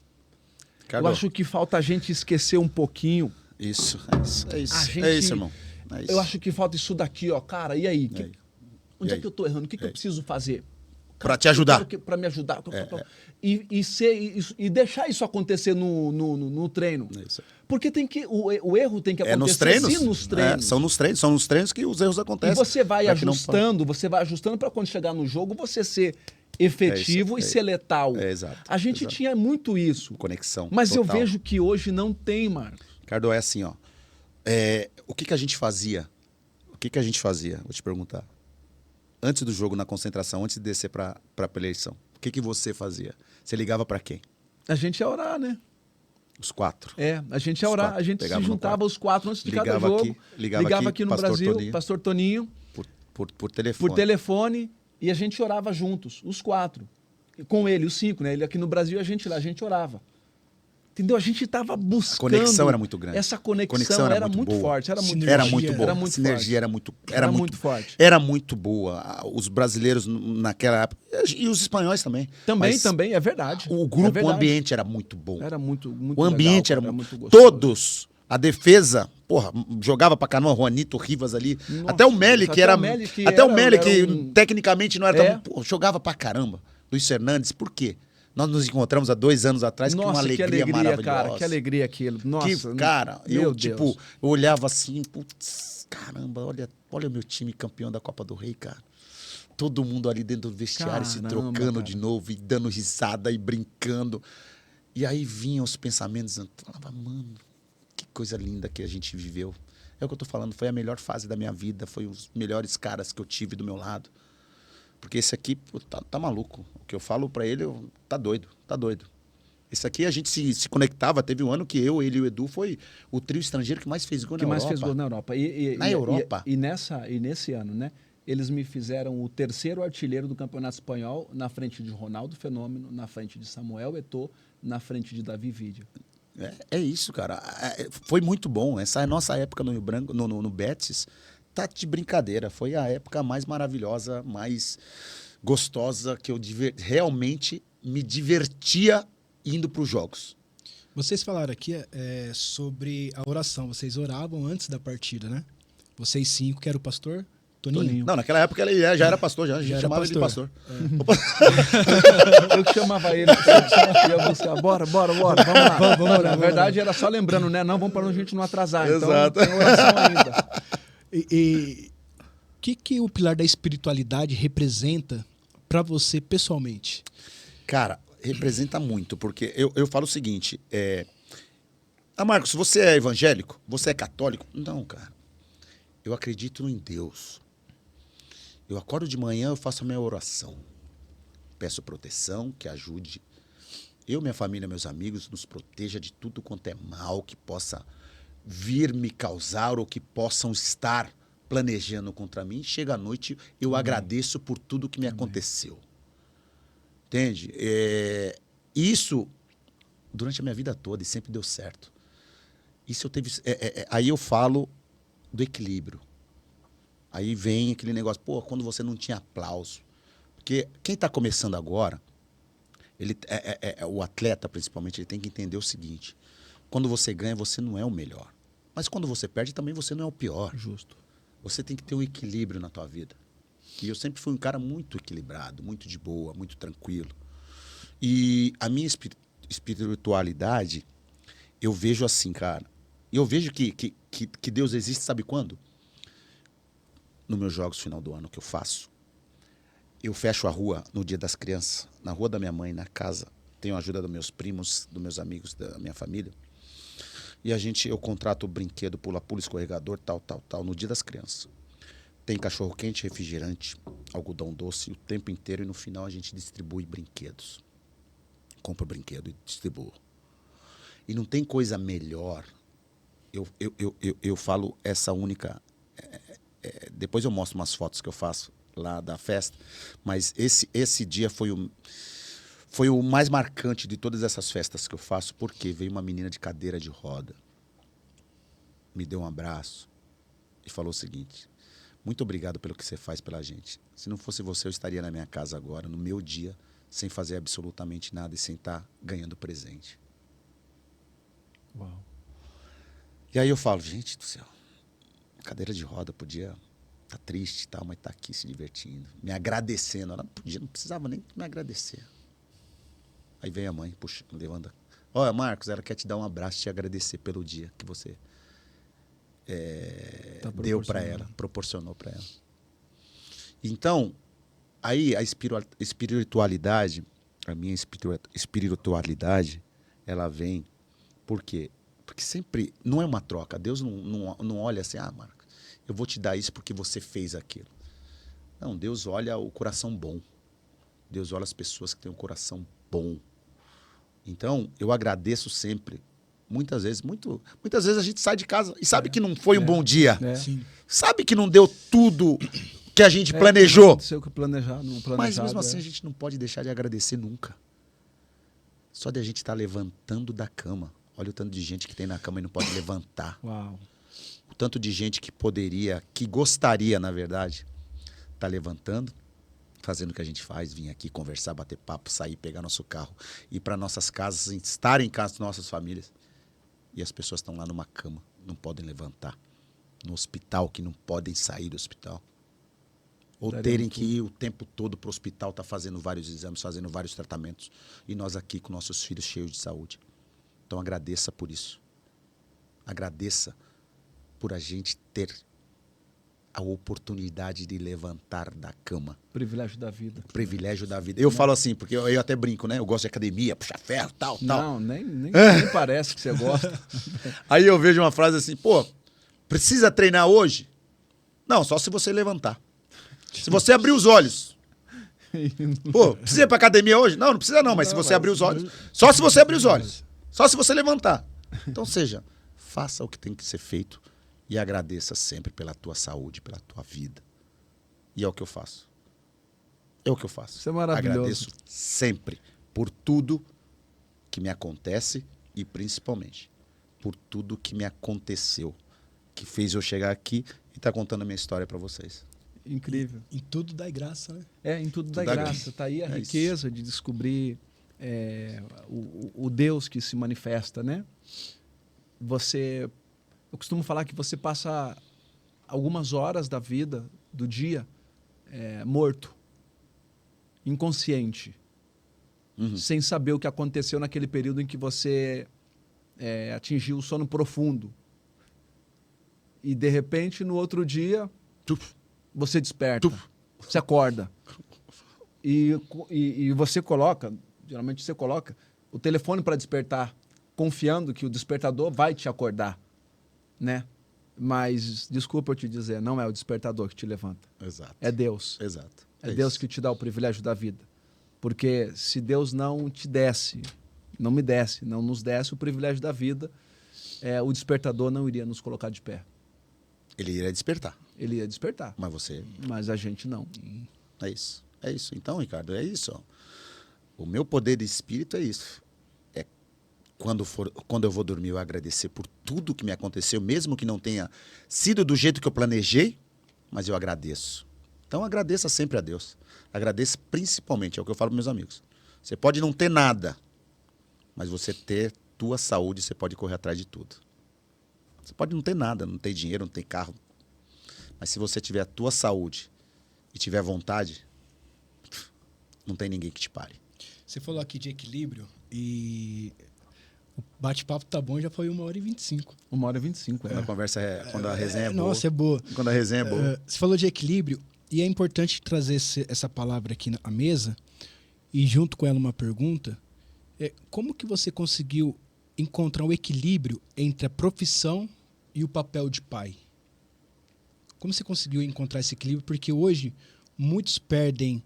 Ricardo. Eu acho que falta a gente esquecer um pouquinho. Isso. A É isso, irmão. É isso. Eu acho que falta isso daqui, ó. Cara, e aí? Onde E é aí? que eu tô errando? O que eu preciso fazer? Pra te ajudar. Para me ajudar. E deixar isso acontecer no treino. Isso. Porque o erro tem que acontecer Nos treinos. sim nos treinos. São nos treinos que os erros E acontecem. você vai ajustando para quando chegar no jogo você ser efetivo e ser letal. Exato. A gente tinha muito isso. Conexão. Mas total. eu vejo que hoje não tem, Marcos. Ricardo, é assim, ó. O que a gente fazia? Vou te perguntar. Antes do jogo, na concentração, antes de descer para a eleição, o que você fazia? Você ligava para quem? A gente ia orar, né? Os 4. A gente ia orar, a gente se juntava os 4 antes de cada jogo. Ligava aqui no Pastor Brasil, Toninho. Pastor Toninho. Por telefone. Por telefone, e a gente orava juntos, os 4. Com ele, os 5, né? Ele aqui no Brasil, a gente lá, a gente orava. Entendeu? A gente estava buscando. A conexão era muito grande. Essa conexão era muito forte. Era muito Era forte. muito boa. Era muito A sinergia forte. era muito forte. Era muito boa. Os brasileiros naquela época, e os espanhóis também. Também, é verdade. O grupo, verdade. o ambiente era muito bom. Era muito o ambiente legal, era muito gostoso. Todos. A defesa, porra, jogava pra caramba, Juanito Rivas ali. Nossa, até o Meli, que era. Até o Meli, que tecnicamente não era tão. Pô, jogava pra caramba. Luiz Fernandes, por quê? Nós nos encontramos há 2 anos atrás, Nossa, que uma alegria maravilhosa. Cara, que alegria aquilo. Nossa, cara, eu olhava assim, putz, caramba, olha o meu time campeão da Copa do Rei, cara. Todo mundo ali dentro do vestiário se trocando de novo e dando risada e brincando. E aí vinham os pensamentos, eu falava, mano, que coisa linda que a gente viveu. É o que eu tô falando, foi a melhor fase da minha vida, foi os melhores caras que eu tive do meu lado. Porque esse aqui, pô, tá maluco. O que eu falo pra ele, tá doido. Esse aqui a gente se conectava. Teve um ano que ele e o Edu foi o trio estrangeiro que mais fez gol na Europa. Que mais fez gol na Europa. Na Europa. E nesse ano, né? Eles me fizeram o 3º artilheiro do Campeonato Espanhol, na frente de Ronaldo Fenômeno, na frente de Samuel Eto'o, na frente de Davi Vídeo. É isso, cara. Foi muito bom. Essa é a nossa época no Rio Branco, no Betis. Tá de brincadeira. Foi a época mais maravilhosa, mais gostosa, que eu realmente me divertia indo para os jogos. Vocês falaram aqui sobre a oração. Vocês oravam antes da partida, né? Vocês 5, que era o pastor Toninho. Não, naquela época ele já era pastor, já. A gente chamava ele de pastor. Eu que chamava ele. Ia buscar. Bora. Vamos lá. Na verdade, era só lembrando, né? Não, vamos para a gente não atrasar. Exato. Então, tem oração ainda. E o que o pilar da espiritualidade representa para você pessoalmente? Cara, representa muito, porque eu falo o seguinte, Marcos, você é evangélico? Você é católico? Não, cara. Eu acredito em Deus. Eu acordo de manhã, eu faço a minha oração. Peço proteção, que ajude. Eu, minha família, meus amigos, nos proteja de tudo quanto é mal que possa vir me causar ou que possam estar planejando contra mim. Chega à noite, eu agradeço por tudo que me aconteceu. Entende? Isso, durante a minha vida toda, e sempre deu certo. Isso eu teve... aí eu falo do equilíbrio. Aí vem aquele negócio, pô, quando você não tinha aplauso. Porque quem está começando agora, o atleta, principalmente, ele tem que entender o seguinte. Quando você ganha, você não é o melhor. Mas quando você perde, também você não é o pior. Justo. Você tem que ter um equilíbrio na tua vida. E eu sempre fui um cara muito equilibrado, muito de boa, muito tranquilo. E a minha espiritualidade, eu vejo assim, cara. Eu vejo que Deus existe, sabe quando? Nos meus jogos final do ano que eu faço. Eu fecho a rua no Dia das Crianças, na rua da minha mãe, na casa. Tenho a ajuda dos meus primos, dos meus amigos, da minha família. E eu contrato o brinquedo, pula-pula, escorregador, tal, no Dia das Crianças. Tem cachorro-quente, refrigerante, algodão doce o tempo inteiro e no final a gente distribui brinquedos. Compro brinquedo e distribuo. E não tem coisa melhor. Eu falo essa única... depois eu mostro umas fotos que eu faço lá da festa, mas esse dia foi o mais marcante de todas essas festas que eu faço, porque veio uma menina de cadeira de roda, me deu um abraço e falou o seguinte: muito obrigado pelo que você faz pela gente. Se não fosse você, eu estaria na minha casa agora, no meu dia, sem fazer absolutamente nada e sem estar ganhando presente. E aí eu falo, gente do céu, cadeira de roda podia tá triste e tal, mas tá aqui se divertindo, me agradecendo. Ela não precisava nem me agradecer. Aí vem a mãe, puxa, levanta. Olha, Marcos, ela quer te dar um abraço, te agradecer pelo dia que você deu para ela, proporcionou para ela. Então, aí a espiritualidade, a minha espiritualidade, ela vem, por quê? Porque sempre, não é uma troca, Deus não olha assim, Marcos, eu vou te dar isso porque você fez aquilo. Não, Deus olha o coração bom. Deus olha as pessoas que têm um coração bom. Então, eu agradeço sempre. Muitas vezes a gente sai de casa e sabe que não foi um bom dia. Sabe que não deu tudo que a gente planejou. Não aconteceu que planejado. Mas mesmo assim a gente não pode deixar de agradecer nunca. Só de a gente estar levantando da cama. Olha o tanto de gente que tem na cama e não pode levantar. Uau. O tanto de gente que poderia, que gostaria, na verdade, estar levantando, fazendo o que a gente faz, vir aqui conversar, bater papo, sair, pegar nosso carro, ir para nossas casas, estar em casa com nossas famílias. E as pessoas estão lá numa cama, não podem levantar. No hospital, que não podem sair do hospital. Ou terem que ir o tempo todo para o hospital, tá fazendo vários exames, fazendo vários tratamentos. E nós aqui com nossos filhos cheios de saúde. Então agradeça por isso. Agradeça por a gente ter a oportunidade de levantar da cama. Privilégio da vida. Privilégio da vida. Eu falo assim, porque eu até brinco, né? Eu gosto de academia, puxar ferro, tal. Não, nem parece que você gosta. Aí eu vejo uma frase assim, pô, precisa treinar hoje? Não, só se você levantar. Se você abrir os olhos. Pô, precisa ir pra academia hoje? Não precisa não, mas se você abrir os olhos. Só se você abrir os olhos. Só se você levantar. Então, faça o que tem que ser feito e agradeça sempre pela tua saúde, pela tua vida. E é o que eu faço. É o que eu faço. Isso é maravilhoso. Agradeço sempre por tudo que me acontece e principalmente por tudo que me aconteceu, que fez eu chegar aqui e estar contando a minha história para vocês. Incrível. Em tudo dá graça, né? Em tudo dá graça. Tá aí a riqueza de descobrir o Deus que se manifesta, né? Eu costumo falar que você passa algumas horas da vida, do dia, morto, inconsciente, sem saber o que aconteceu naquele período em que você atingiu o sono profundo. E, de repente, no outro dia, você desperta, você acorda. E você geralmente você coloca o telefone para despertar, confiando que o despertador vai te acordar, né? Mas, desculpa eu te dizer, não é o despertador que te levanta. Exato. É Deus. Exato. É Deus que te dá o privilégio da vida. Porque se Deus não te desse, não nos desse o privilégio da vida, o despertador não iria nos colocar de pé. Ele iria despertar. Ele ia despertar. Mas a gente não. É isso. É isso. Então, Ricardo, é isso. Ó. O meu poder de espírito é isso. Quando eu vou dormir, eu agradecer por tudo que me aconteceu, mesmo que não tenha sido do jeito que eu planejei, mas eu agradeço. Então, agradeça sempre a Deus. Agradeça principalmente, é o que eu falo para meus amigos. Você pode não ter nada, mas você ter tua saúde, você pode correr atrás de tudo. Você pode não ter nada, não ter dinheiro, não ter carro. Mas se você tiver a tua saúde e tiver vontade, não tem ninguém que te pare. Você falou aqui de equilíbrio e o bate-papo tá bom, já foi 1h25. 1h25, Quando a conversa quando a resenha é boa. Nossa, é boa. Quando a resenha é boa. Você falou de equilíbrio e é importante trazer essa palavra aqui na mesa e junto com ela uma pergunta. Como que você conseguiu encontrar o equilíbrio entre a profissão e o papel de pai? Como você conseguiu encontrar esse equilíbrio? Porque hoje muitos perdem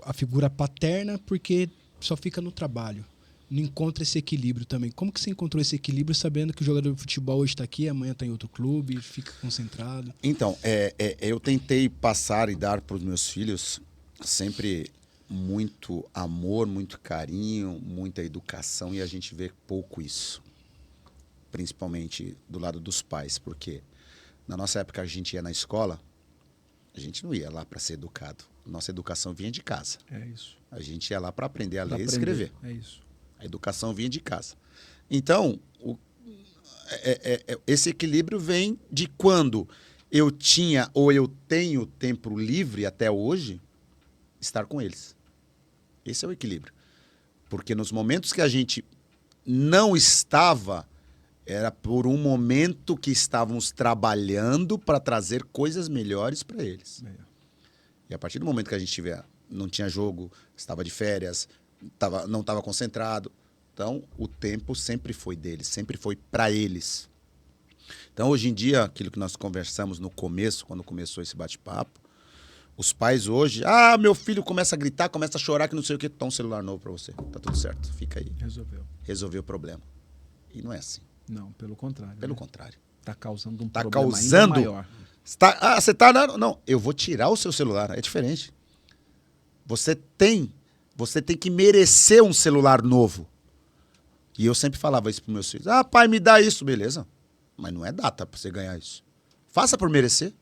a figura paterna porque só fica no trabalho. Não encontra esse equilíbrio também. Como que você encontrou esse equilíbrio sabendo que o jogador de futebol hoje está aqui, amanhã está em outro clube, fica concentrado? Então, eu tentei passar e dar para os meus filhos sempre muito amor, muito carinho, muita educação, e a gente vê pouco isso. Principalmente do lado dos pais, porque na nossa época a gente ia na escola, a gente não ia lá para ser educado. Nossa educação vinha de casa. É isso. A gente ia lá para aprender a ler e escrever. É isso. A educação vinha de casa. Então, esse equilíbrio vem de quando eu tinha ou eu tenho tempo livre até hoje, estar com eles. Esse é o equilíbrio. Porque nos momentos que a gente não estava, era por um momento que estávamos trabalhando para trazer coisas melhores para eles. E a partir do momento que a gente não tinha jogo, estava de férias, não estava concentrado. Então, o tempo sempre foi deles, sempre foi para eles. Então, hoje em dia, aquilo que nós conversamos no começo, quando começou esse bate-papo, os pais hoje, meu filho começa a gritar, começa a chorar, que não sei o que, toma um celular novo para você. Tá tudo certo, fica aí. Resolveu o problema. E não é assim. Não, pelo contrário. Pelo contrário. Tá causando um tá problema causando, ainda maior. Você tá... Não, eu vou tirar o seu celular. É diferente. Você tem que merecer um celular novo. E eu sempre falava isso para meus filhos. Pai, me dá isso. Beleza. Mas não é data para você ganhar isso. Faça por merecer.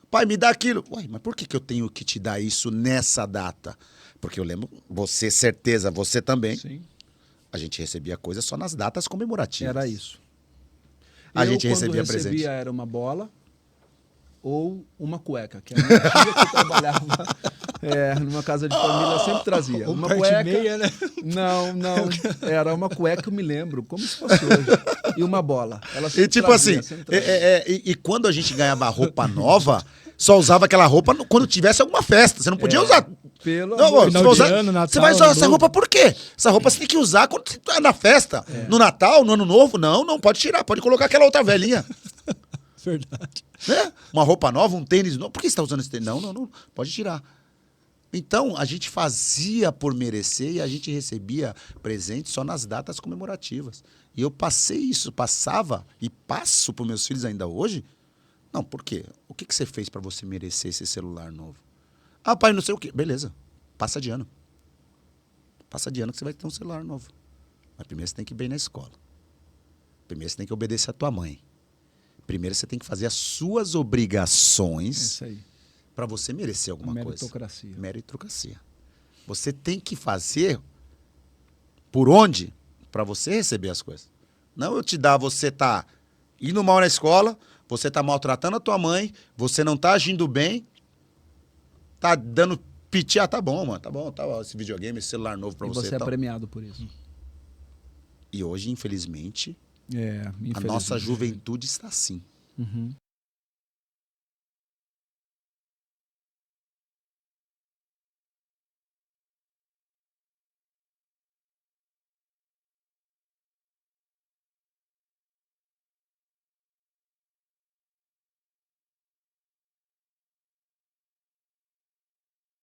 Pai, me dá aquilo. Ué, mas por que eu tenho que te dar isso nessa data? Porque eu lembro, certeza, você também. Sim. A gente recebia coisa só nas datas comemorativas. Era isso. A gente recebia presente. presente. Era uma bola ou uma cueca, que a minha tia que trabalhava numa casa de família sempre trazia. Uma cueca. Meia, né? Não. Era uma cueca, eu me lembro, como se fosse hoje. E uma bola. Ela sempre E tipo trazia, assim, e quando a gente ganhava roupa nova, só usava aquela roupa quando tivesse alguma festa. Você não podia usar. Você vai usar essa roupa por quê? Essa roupa você tem que usar quando você tá na festa. No Natal, no Ano Novo, não pode tirar. Pode colocar aquela outra velhinha. Verdade. Né? Uma roupa nova, um tênis novo. Por que você está usando esse tênis? Não, pode tirar. Então, a gente fazia por merecer e a gente recebia presente só nas datas comemorativas. E eu passava e passo para os meus filhos ainda hoje. Não, por quê? O que você fez para você merecer esse celular novo? Pai, não sei o quê. Beleza, passa de ano. Passa de ano que você vai ter um celular novo. Mas primeiro você tem que ir bem na escola. Primeiro você tem que obedecer a tua mãe. Primeiro você tem que fazer as suas obrigações para você merecer alguma meritocracia. coisa. Meritocracia. Você tem que fazer por onde para você receber as coisas. Não eu te dar, você tá indo mal na escola, você tá maltratando a tua mãe, você não tá agindo bem, tá dando piti, tá bom, mano, tá bom, esse videogame, esse celular novo para você. E você é premiado por isso. E hoje, infelizmente, infelizmente, a nossa juventude está assim. Uhum.